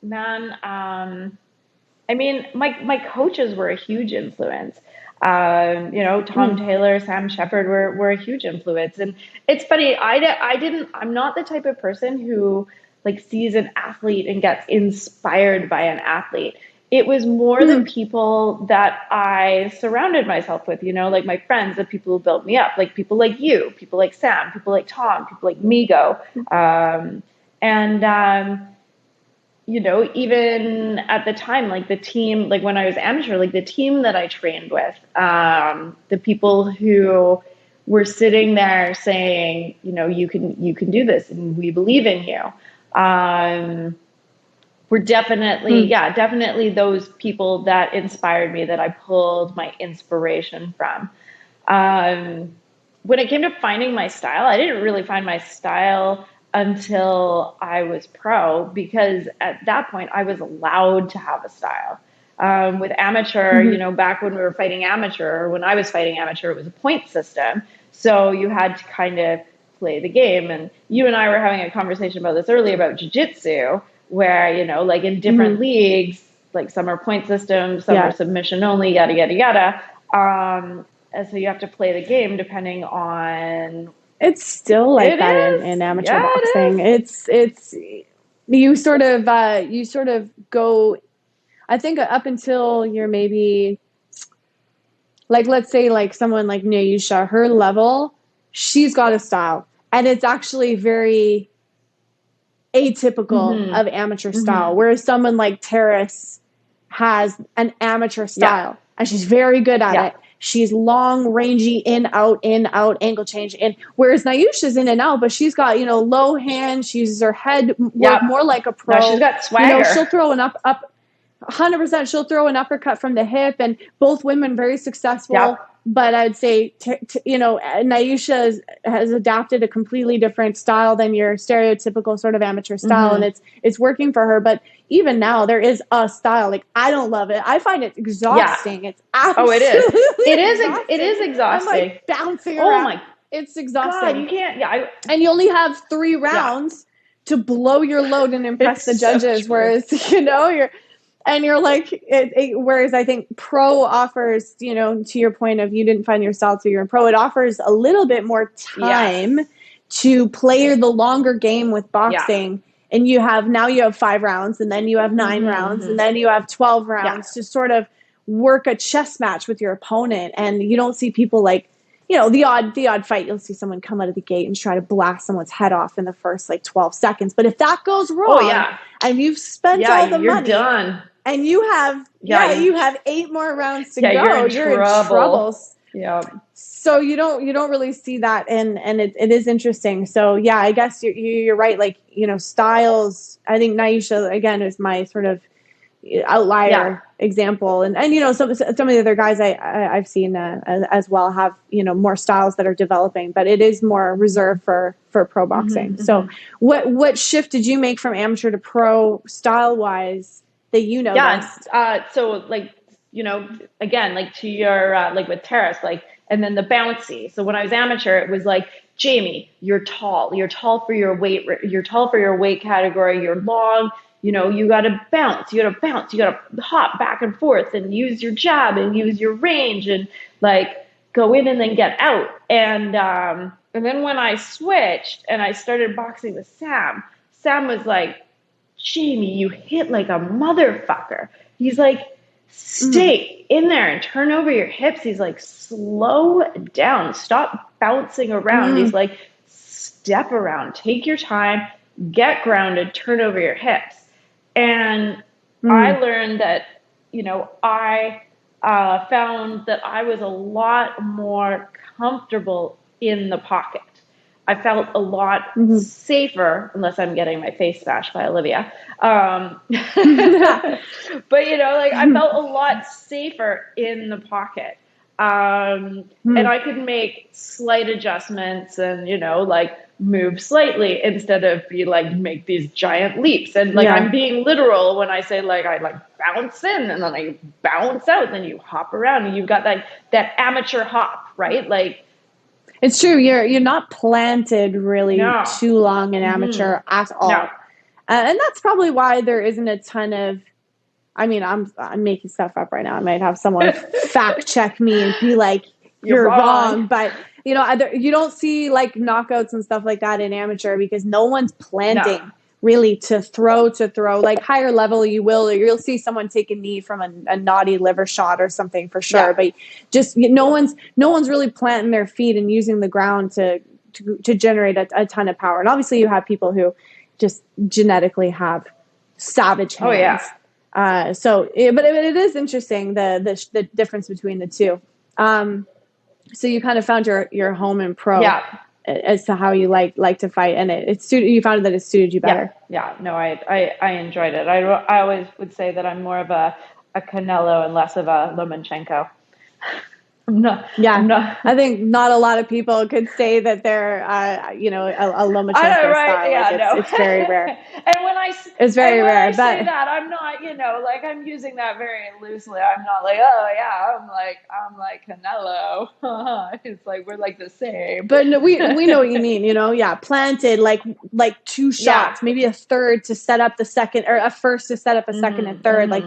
man, I mean, my coaches were a huge influence. Tom Taylor, Sam Shepard were a huge influence. And it's funny, I'm not the type of person who like sees an athlete and gets inspired by an athlete. It was more the people that I surrounded myself with, like my friends, the people who built me up, like people like you, people like Sam, people like Tom, people like Migo. And even at the time, like the team, like when I was amateur, like the team that I trained with, the people who were sitting there saying, you can do this and we believe in you. Were definitely those people that inspired me, that I pulled my inspiration from. When it came to finding my style, I didn't really find my style until I was pro, because at that point I was allowed to have a style. With amateur, back when we were fighting amateur, or when I was fighting amateur, it was a point system. So you had to kind of play the game. And you and I were having a conversation about this earlier about jiu-jitsu, where, like in different leagues, like some are point systems, some are submission only, yada, yada, yada. And so you have to play the game depending on. It's still like that in amateur boxing. It's you sort of go. I think up until you're maybe like, let's say like someone like Naisha, her level, she's got a style, and it's actually very atypical of amateur style. Whereas someone like Terrace has an amateur style, and she's very good at it. She's long, rangy, in, out, angle change in. Whereas Naisha's in and out, but she's got, low hand. She uses her head more like a pro. No, she's got swagger. She'll throw an up 100%. She'll throw an uppercut from the hip, and both women very successful. Yep. But I'd say, Naisha has adapted a completely different style than your stereotypical sort of amateur style, and it's working for her. But even now, there is a style. Like, I don't love it. I find it exhausting. It's absolutely it is. exhausting. It is exhausting. I'm like bouncing around. Oh my, it's exhausting. God, you can't. And you only have 3 rounds to blow your load and impress the judges. So whereas you're like, whereas I think pro offers, to your point of you didn't find your style till you're in pro, it offers a little bit more time to play the longer game with boxing. And you have 5 rounds, and then you have 9 rounds, and then you have 12 rounds to sort of work a chess match with your opponent. And you don't see people like, the odd fight, you'll see someone come out of the gate and try to blast someone's head off in the first 12 seconds. But if that goes wrong, and you've spent all the you're money, done. And you have you have 8 more rounds to go. You're in trouble. Yeah. So you don't really see that, and it is interesting. So I guess you're right. Like, styles. I think Naisha again is my sort of outlier example, and some of the other guys I've seen as well have more styles that are developing, but it is more reserved for pro boxing. So what shift did you make from amateur to pro style wise? that you noticed? So like, you know, again, like to your like with Terrace, like, and then the bouncy. So when I was amateur, it was like, Jamie, you're tall. You're tall for your weight. You're tall for your weight category. You're long. You know, you got to bounce. You got to bounce. You got to hop back and forth and use your jab and use your range and like go in and then get out. And then when I switched and I started boxing with Sam, Sam was like, Jamie, you hit like a motherfucker. He's like, stay in there and turn over your hips. He's like, slow down. Stop bouncing around. He's like, step around. Take your time. Get grounded. Turn over your hips. And I learned that, you know, I found that I was a lot more comfortable in the pocket. I felt a lot safer, unless I'm getting my face bashed by Olivia. But, you know, like I felt a lot safer in the pocket. And I could make slight adjustments and, you know, like move slightly instead of be like, make these giant leaps. And like, I'm being literal when I say like, I like bounce in and then I bounce out, and then you hop around and you've got that amateur hop, right? Like, it's true. You're not planted really too long in amateur at all. No. And that's probably why there isn't a ton of, I mean, I'm making stuff up right now. I might have someone fact check me and be like, you're wrong. But, you know, you don't see like knockouts and stuff like that in amateur because no one's planting really to throw. Like higher level, you'll see someone take a knee from a naughty liver shot or something for sure. But just no one's really planting their feet and using the ground to generate a ton of power. And obviously you have people who just genetically have savage hands. Oh yeah. But it is interesting the difference between the two. So you kind of found your home in pro as to how you like to fight, and you found that it suited you better. No, I enjoyed it. I always would say that I'm more of a Canelo and less of a Lomachenko. I'm not. I think not a lot of people could say that they're, a Lomachenko style. It's very rare. And it's very rare. I say that, I'm not, you know, like I'm using that very loosely. I'm not like, oh yeah, I'm like Canelo. It's like we're like the same. But no, we know what you mean. You know, planted like two shots, maybe a third to set up the second, or a first to set up a second and third. Like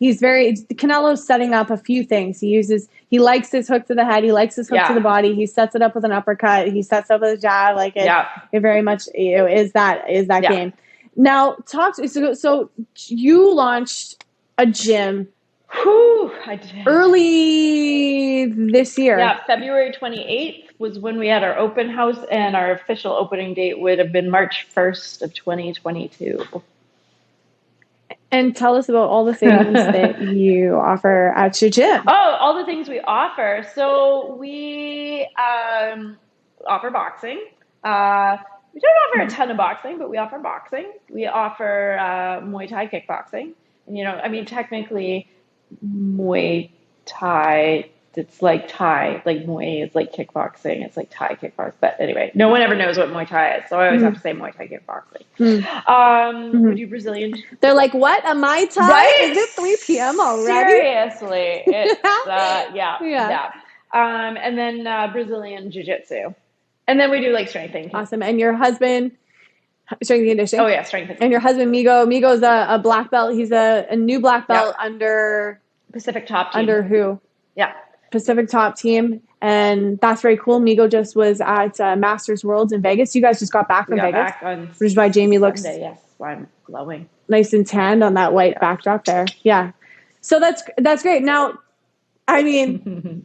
Canelo's setting up a few things. He likes his hook to the head. He likes his hook to the body. He sets it up with an uppercut. He sets up with a jab. Like it very much is that game. Now so you launched a gym. I did. Early this year. Yeah, February 28th was when we had our open house, and our official opening date would have been March 1st of 2022. And tell us about all the things that you offer at your gym. Oh, all the things we offer. So we offer boxing. We don't offer a ton of boxing, but we offer boxing. We offer Muay Thai kickboxing. And, you know, I mean, technically, Muay Thai, it's like Thai. Like Muay is like kickboxing. It's like Thai kickboxing. But anyway, no one ever knows what Muay Thai is. So I always have to say Muay Thai kickboxing. We do Brazilian. They're like, what? A Muay Thai? Right? Is it 3 p.m. already? Seriously. It's, and then Brazilian Jiu-Jitsu. And then we do like strength training. Awesome. And your husband, strength and conditioning? Oh yeah, strength and conditioning. And your husband, Migo's a black belt. He's a new black belt under Pacific Top Team. Under who? Yeah. Pacific Top Team. And that's very cool. Migo just was at Masters Worlds in Vegas. You guys just got back from Vegas. Which is why Jamie looks I'm glowing. Nice and tanned on that white backdrop there. Yeah. So that's great. Now, I mean,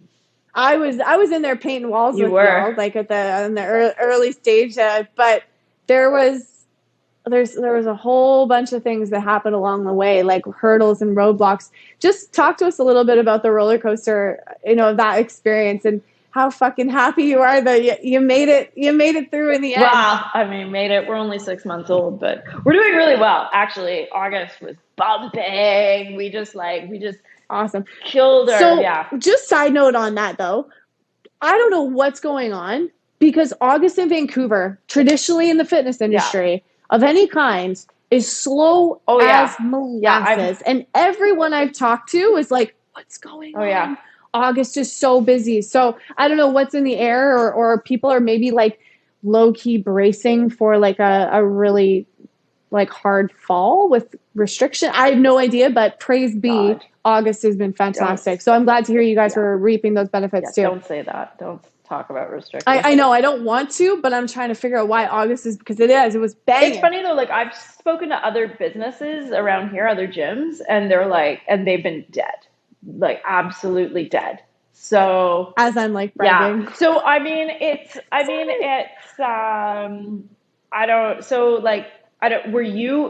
I was in there painting walls with y'all, like in the early stage, but there was a whole bunch of things that happened along the way, like hurdles and roadblocks. Just talk to us a little bit about the roller coaster, of that experience and how fucking happy you are that you made it through in the end. Wow. I mean, made it. We're only 6 months old, but we're doing really well. Actually, August was bumping. We just awesome. Killed her. So just side note on that though, I don't know what's going on because August in Vancouver, traditionally in the fitness industry of any kind, is slow as molasses. And everyone I've talked to is like, what's going on? Yeah. August is so busy. So I don't know what's in the air, or people are maybe like low key bracing for like a really like hard fall with restriction. I have no idea, but praise be, August has been fantastic. So I'm glad to hear you guys were reaping those benefits too. Don't say that. Don't talk about restrictions. I know I don't want to, but I'm trying to figure out why August is, because it was banging. It's funny though, like I've spoken to other businesses around here, other gyms, and they're like, and they've been dead, like absolutely dead. So as I'm like bragging. So I mean it's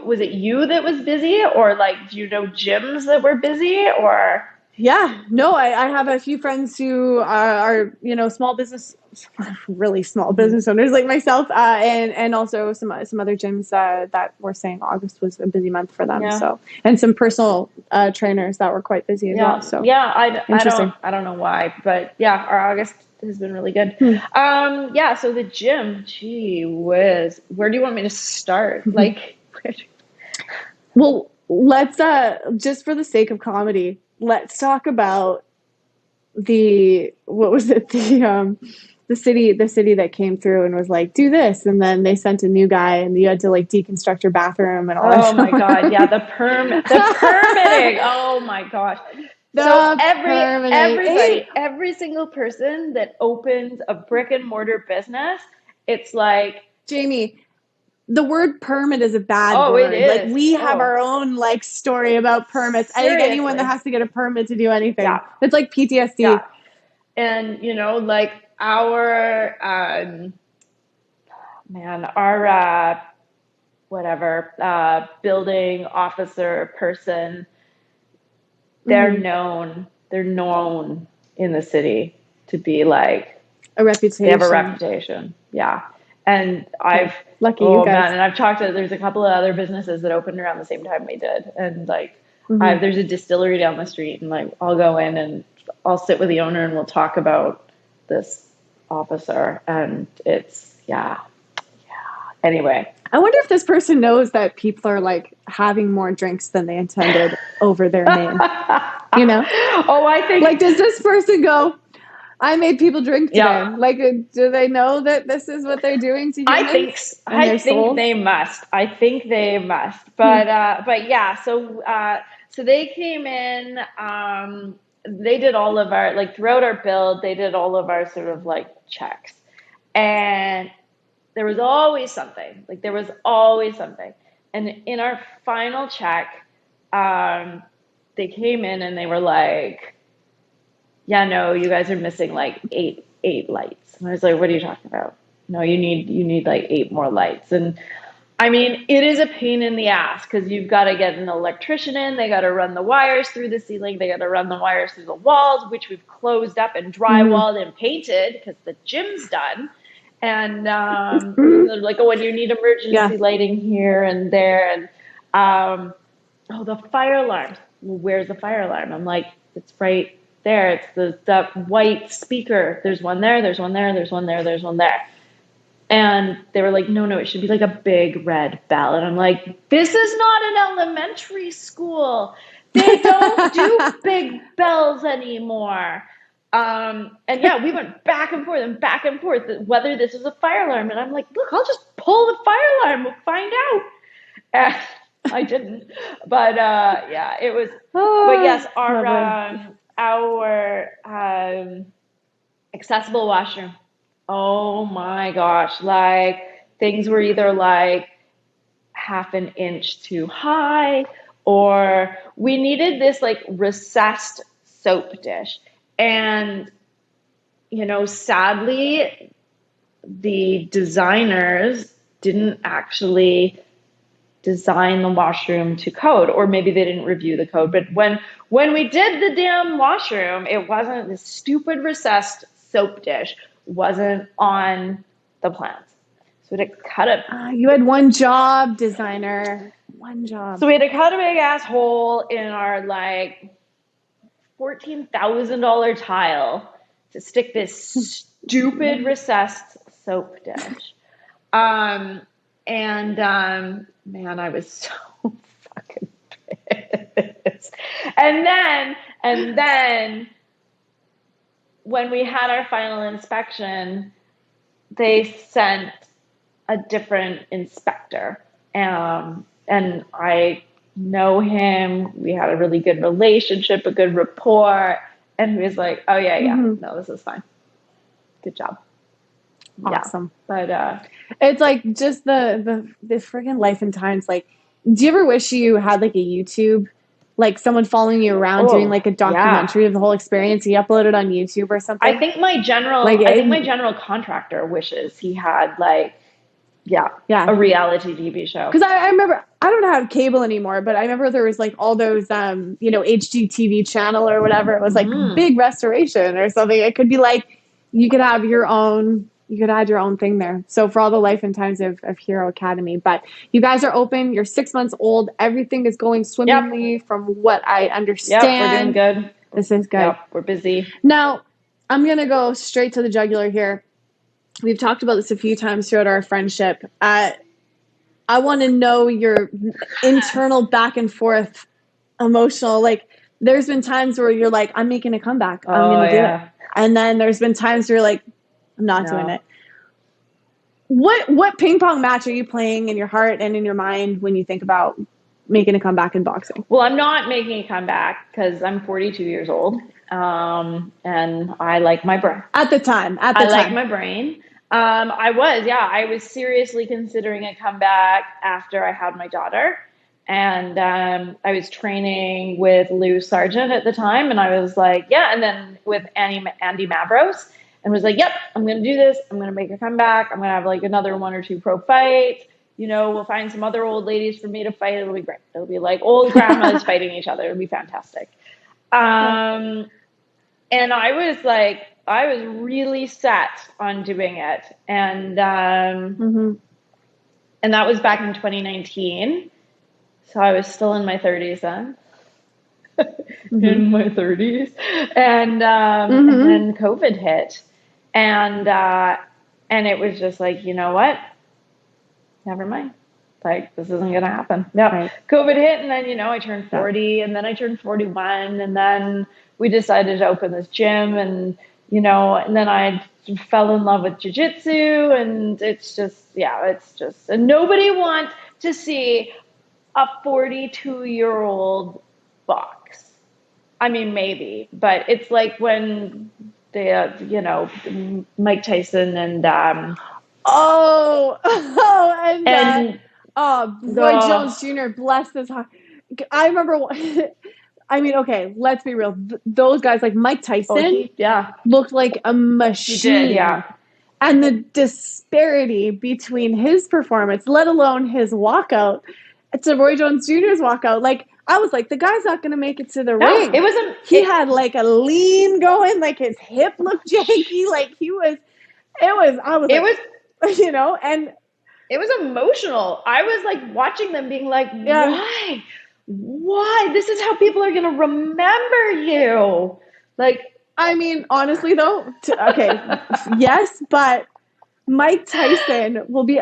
was it you that was busy, or like do you know gyms that were busy, or? Yeah, no, I have a few friends who are small business, really small business owners like myself, and also some other gyms that were saying August was a busy month for them. Yeah. So, and some personal trainers that were quite busy as well. So I don't know why, but our August has been really good. So the gym, gee whiz, where do you want me to start? Like, well, let's just for the sake of comedy, let's talk about the city that came through and was like, do this, and then they sent a new guy and you had to like deconstruct your bathroom and all that. Oh my god, yeah, the permitting. Oh my gosh. So every single person that opens a brick and mortar business, it's like, Jamie, the word permit is a bad word. It is. Like we have our own like story about permits. Seriously. I think anyone that has to get a permit to do anything, it's like PTSD. Yeah. And like our building officer person, they're known in the city to be like a reputation. They have a reputation. Yeah. And lucky you guys. Man, and I've talked to, there's a couple of other businesses that opened around the same time we did. And like, there's a distillery down the street, and like, I'll go in and I'll sit with the owner and we'll talk about this officer, and it's, Anyway. I wonder if this person knows that people are like having more drinks than they intended over their name, Oh, I think. Like, does this person go, I made people drink today. Yeah. Like, do they know that this is what they're doing to humans? I think they must. But yeah. So they came in. They did all of our, like, throughout our build. They did all of our sort of like checks, and there was always something. And in our final check, they came in and they were like, yeah, no, you guys are missing like eight lights. And I was like, what are you talking about? No, you need like 8 more lights. And I mean, it is a pain in the ass because you've got to get an electrician in. They got to run the wires through the ceiling. They got to run the wires through the walls, which we've closed up and drywalled and painted because the gym's done. And they're like, oh, and you need emergency lighting here and there. And the fire alarms. Well, where's the fire alarm? I'm like, it's right there. It's that white speaker. There's one there. There's one there. There's one there. There's one there. And they were like, no, it should be like a big red bell. And I'm like, this is not an elementary school. They don't do big bells anymore. And we went back and forth whether this is a fire alarm. And I'm like, look, I'll just pull the fire alarm. We'll find out. And I didn't. But it was. But yes, our accessible washroom. Oh my gosh. Like, things were either like half an inch too high, or we needed this like recessed soap dish. And, sadly, the designers didn't actually design the washroom to code, or maybe they didn't review the code. But when we did the damn washroom, it wasn't, the stupid recessed soap dish wasn't on the plans. So we had to cut it. You had one job, designer. One job. So we had to cut a big ass hole in our like $14,000 tile to stick this stupid recessed soap dish. And man, I was so fucking pissed. And then when we had our final inspection, they sent a different inspector. And I know him. We had a really good relationship, a good rapport. And he was like, oh, yeah, no, this is fine. Good job. Awesome. Yeah. But it's like just the freaking life and times. Like, do you ever wish you had like a YouTube, like someone following you around doing like a documentary of the whole experience? You upload it on YouTube or something? I think my general contractor wishes he had like, a reality TV show. Because I remember, I don't have cable anymore, but I remember there was like all those, HGTV channel or whatever. It was like big restoration or something. It could be like, you could add your own thing there. So for all the life and times of Hero Academy, but you guys are open. You're 6 months old. Everything is going swimmingly from what I understand. We're doing good. This is good. Yep, we're busy. Now, I'm going to go straight to the jugular here. We've talked about this a few times throughout our friendship. I want to know your internal back and forth emotional. Like, there's been times where you're like, I'm making a comeback. I'm going to do it. And then there's been times where you're like, I'm not doing it. What ping pong match are you playing in your heart and in your mind when you think about making a comeback in boxing? Well, I'm not making a comeback because I'm 42 years old. And I like my brain. At the time. I like my brain. I was seriously considering a comeback after I had my daughter. And I was training with Lou Sargent at the time. And I was like, and then with Andy Mavros. And was like, yep, I'm going to do this. I'm going to make a comeback. I'm going to have like another 1 or 2 pro fights. We'll find some other old ladies for me to fight. It'll be great. It'll be like old grandmas fighting each other. It'll be fantastic. And I was really set on doing it. And and that was back in 2019. So I was still in my 30s then. In my 30s. And then COVID hit. And it was just like, you know what? Never mind. Like, this isn't going to happen. Yeah. Right. COVID hit. And then, I turned 40 and then I turned 41. And then we decided to open this gym and, and then I fell in love with jiu-jitsu and it's just, and nobody wants to see a 42-year-old box. I mean, maybe, but it's like when Mike Tyson and Roy Jones Jr. bless his heart. I remember. I mean, okay, let's be real. Those guys like Mike Tyson, looked like a machine. He did, and the disparity between his performance, let alone his walkout, to Roy Jones Jr.'s walkout, like. I was like, the guy's not going to make it to the ring. He had like a lean going, like his hip looked janky, like and it was emotional. I was like watching them being like, why? This is how people are going to remember you. Like, I mean, honestly though, yes, but Mike Tyson will be.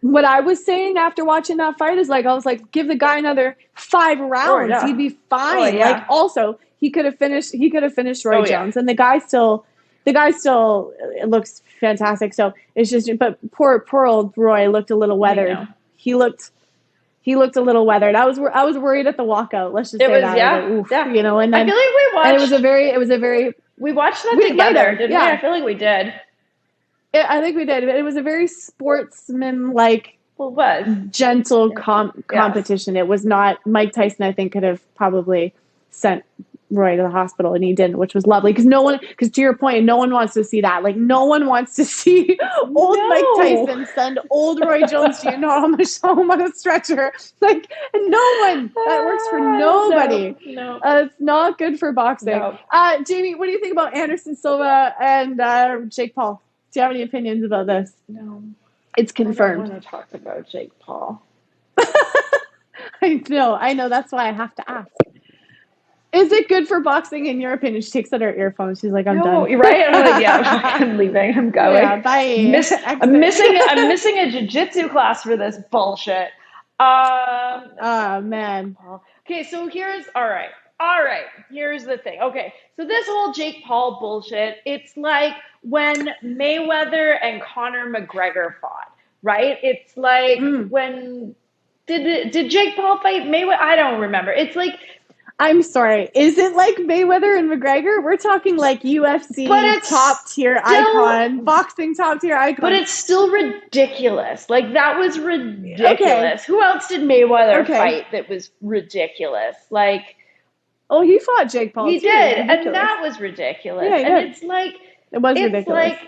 What I was saying after watching that fight is like, I was like, give the guy another 5 rounds, he'd be fine. Like, also, he could have finished Roy Jones, and the guy still looks fantastic. So it's just, but poor old Roy looked a little weathered. He looked a little weathered. I was worried at the walkout. Let's just say that. And then I feel like we watched. And it was a very. We watched that together, didn't we? I feel like we did. I think we did. It was a very sportsman-like, gentle competition. It was not Mike Tyson. I think could have probably sent Roy to the hospital, and he didn't, which was lovely. Because to your point, no one wants to see that. Like, no one wants to see old Mike Tyson send old Roy Jones Jr. home on a stretcher. Like, no one. That works for nobody. No. It's not good for boxing. No. Jamie, what do you think about Anderson Silva and Jake Paul? Do you have any opinions about this? No. It's confirmed. I don't want to talk about Jake Paul. I know. That's why I have to ask. Is it good for boxing in your opinion? She takes out her earphones. She's like, I'm done. You're right. I'm like, yeah, I'm leaving. I'm going. Yeah, bye. I'm missing a jiu-jitsu class for this bullshit. Oh man. Okay, so all right. Here's the thing. Okay, so this whole Jake Paul bullshit, it's like when Mayweather and Conor McGregor fought, right? It's like when did Jake Paul fight Mayweather? I don't remember. It's like, I'm sorry. Is it like Mayweather and McGregor? We're talking like UFC top tier icon, boxing top tier icon. But it's still ridiculous. Like, that was ridiculous. Okay. Who else did Mayweather fight that was ridiculous? Like, oh, he fought Jake Paul. He did, and that was ridiculous. Yeah, and it's like, it was ridiculous. Like,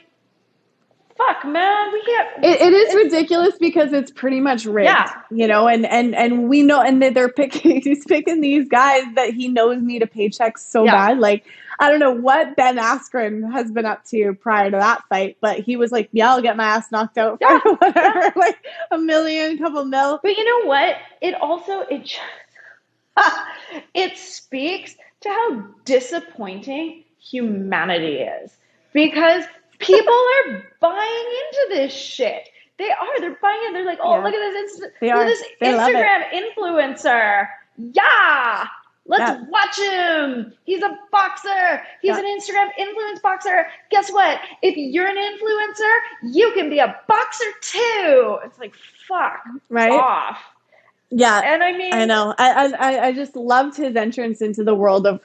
fuck, man, we can't. It is ridiculous because it's pretty much rigged, you know, and we know, and he's picking these guys that he knows need a paycheck so bad. Like, I don't know what Ben Askren has been up to prior to that fight, but he was like, yeah, I'll get my ass knocked out for whatever, like $1 million, couple mil. But you know what? It speaks to how disappointing humanity is, because people are buying into this shit. They're buying it. They're like, oh, look at this. Look at this Instagram influencer. Yeah. Let's watch him. He's a boxer. He's an Instagram influence boxer. Guess what? If you're an influencer, you can be a boxer too. It's like, fuck off. Yeah. And I mean, I know. I just loved his entrance into the world of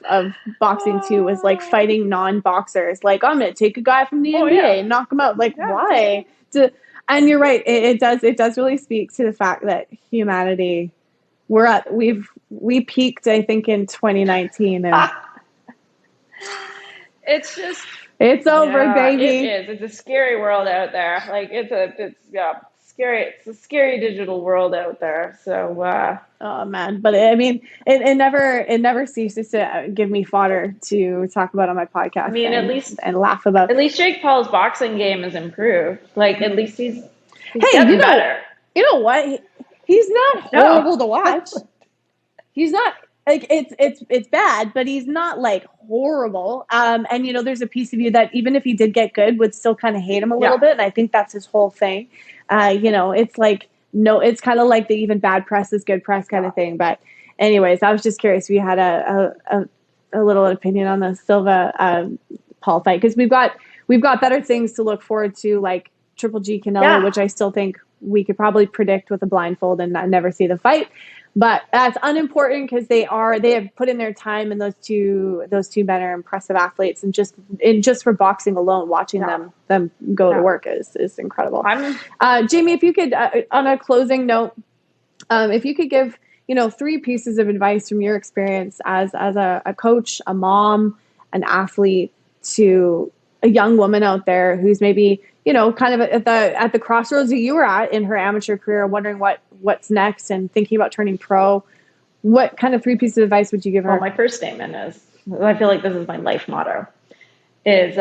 boxing too, was like fighting non-boxers. Like, I'm going to take a guy from the NBA and knock him out. Like, why? And you're right. It does really speak to the fact that humanity, we peaked, I think, in 2019. And it's over, baby. It is. It's a scary world out there. Like, it's scary. It's a scary digital world out there. So, oh man, but I mean, it never ceases to give me fodder to talk about on my podcast. I mean, and laugh about. At least Jake Paul's boxing game has improved. Like, at least he's getting better. You know what? He's not horrible to watch. He's not like it's bad, but he's not like horrible. And you know, there's a piece of you that even if he did get good, would still kind of hate him a little bit. And I think that's his whole thing. You know, it's like it's kind of like the even bad press is good press kind of thing. But anyways, I was just curious if you had a little opinion on the Silva Paul fight, because we've got better things to look forward to, like Triple G Canelo, which I still think we could probably predict with a blindfold and never see the fight. But that's unimportant because they have put in their time, and those two men are impressive athletes, and just for boxing alone, watching them go to work is incredible. Jamie, if you could, on a closing note, if you could give 3 pieces of advice from your experience as a coach, a mom, an athlete, to a young woman out there who's maybe kind of at the crossroads that you were at in her amateur career, wondering what's next and thinking about turning pro, what kind of 3 pieces of advice would you give her? Well, my first statement is, I feel like this is my life motto, is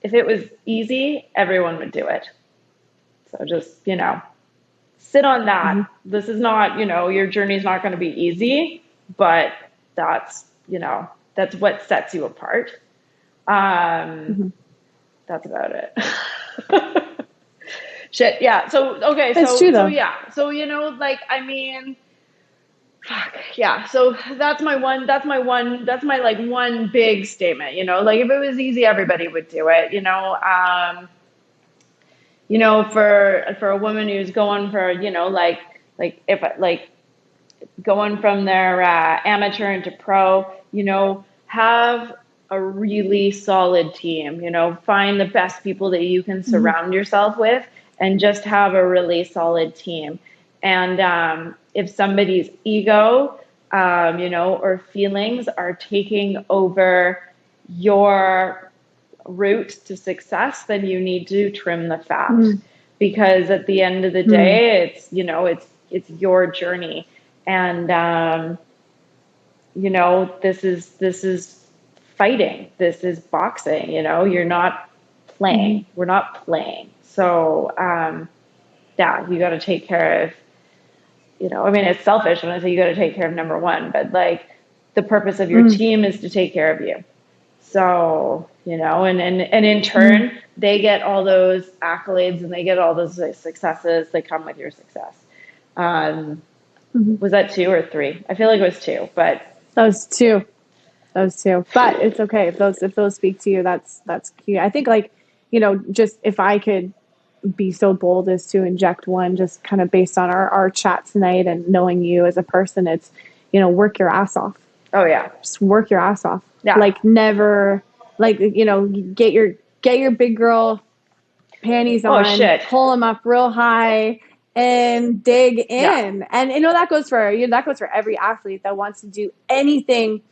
if it was easy, everyone would do it. So just, sit on that. Mm-hmm. This is not, your journey's not going to be easy, but that's what sets you apart. That's about it. Shit. Yeah. So, okay. That's true, though. So yeah. So, I mean, fuck. Yeah. So that's my one big statement, like if it was easy, everybody would do it, for a woman who's going for, going from their amateur into pro, have a really solid team, find the best people that you can surround yourself with, and just have a really solid team. And if somebody's ego, or feelings are taking over your route to success, then you need to trim the fat, because at the end of the day, it's your journey. And, this is fighting. This is boxing, you're not playing. We're not playing. So, you got to take care of, it's selfish when I say you got to take care of number one, but the purpose of your team is to take care of you. So, you know, and in turn, they get all those accolades and they get all those successes that come with your success. Was that 2 or 3? I feel like it was 2, but that was 2. But it's okay if those speak to you. That's cute. I think, like, you know, just if I could be so bold as to inject one, just kind of based on our chat tonight and knowing you as a person, it's, you know, work your ass off. Oh yeah, just work your ass off. Yeah. Like, never, like, you know, get your big girl panties on, pull them up real high, and dig in. Yeah. And you know, that goes for every athlete that wants to do anything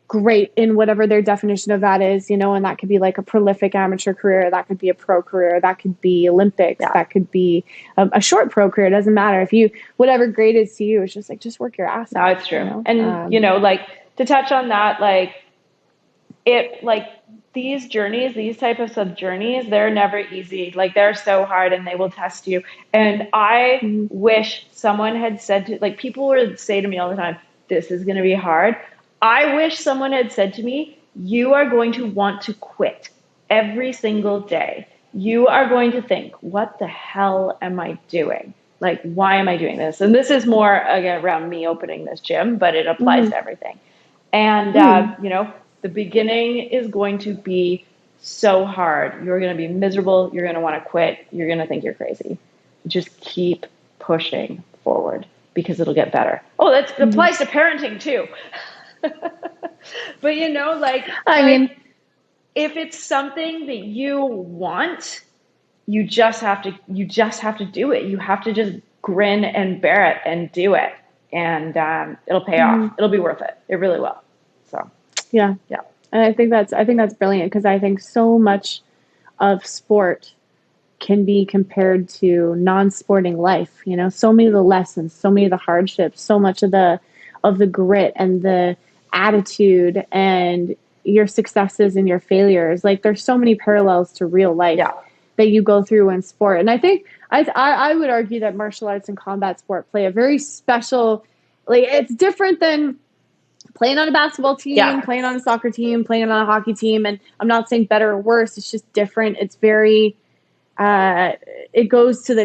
great in whatever their definition of that is, you know, and that could be like a prolific amateur career, that could be a pro career, that could be Olympics, that could be a short pro career. It doesn't matter. If you, whatever grade is to you, it's just like, just work your ass off. No, it's true. You know? And, you know, like, to touch on that, like, these journeys, these types of journeys, they're never easy. Like, they're so hard and they will test you. And I wish someone had said to, like, people would say to me all the time, this is going to be hard. I wish someone had said to me, you are going to want to quit every single day. You are going to think, what the hell am I doing? Like, why am I doing this? And this is more, again, around me opening this gym, but it applies to everything. And, you know, the beginning is going to be so hard. You're going to be miserable. You're going to want to quit. You're going to think you're crazy. Just keep pushing forward because it'll get better. Oh, that applies to parenting too. But, you know, like, I mean, if it's something that you want, you just have to do it. You have to just grin and bear it and do it. And it'll pay off. It'll be worth it. It really will. So, yeah. And I think that's brilliant, because I think so much of sport can be compared to non-sporting life. You know, so many of the lessons, so many of the hardships, so much of the grit and the attitude and your successes and your failures. Like, there's so many parallels to real life that you go through in sport. And I think I would argue that martial arts and combat sport play a very special, like, it's different than playing on a basketball team, playing on a soccer team, playing on a hockey team. And I'm not saying better or worse. It's just different. It's very, it cuts to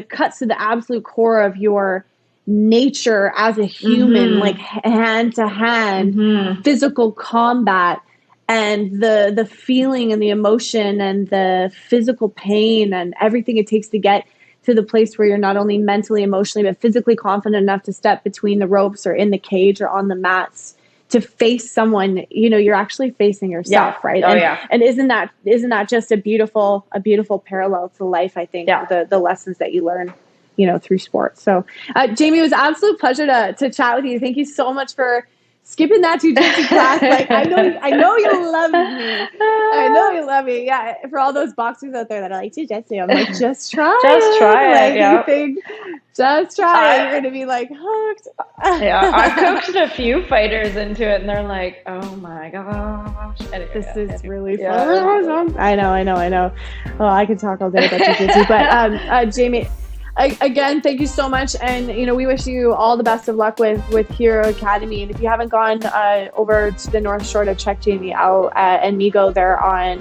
the absolute core of your nature as a human, like hand to hand physical combat, and the feeling and the emotion and the physical pain and everything it takes to get to the place where you're not only mentally, emotionally, but physically confident enough to step between the ropes or in the cage or on the mats to face someone. You know, you're actually facing yourself, right? And isn't that just a beautiful parallel to life? I think the lessons that you learn, you know, through sports. So, Jamie, it was an absolute pleasure to chat with you. Thank you so much for skipping that jiu-jitsu class. Like, I know you love me. I know you love me. Yeah. For all those boxers out there that are like, jiu-jitsu, I'm like, just try it. Just try it. You're going to be like hooked. I've coached a few fighters into it and they're like, oh my gosh. Anyway, this is really fun. I know. Oh, I could talk all day about jiu-jitsu. But Jamie, again, thank you so much. And, you know, we wish you all the best of luck with Hero Academy. And if you haven't gone over to the North Shore to check Jamie out and Migo, they're on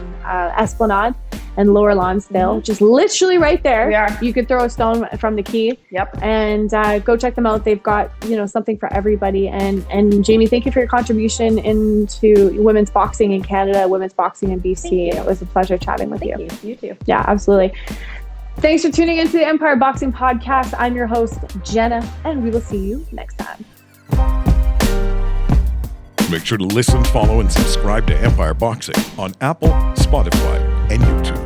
Esplanade and Lower Lonsdale, just literally right there. You could throw a stone from the quay. And go check them out. They've got, you know, something for everybody. And Jamie, thank you for your contribution into women's boxing in Canada, women's boxing in BC. It was a pleasure chatting with you. Thank you. You too. Yeah, absolutely. Thanks for tuning into the Empire Boxing Podcast. I'm your host, Jenna, and we will see you next time. Make sure to listen, follow, and subscribe to Empire Boxing on Apple, Spotify, and YouTube.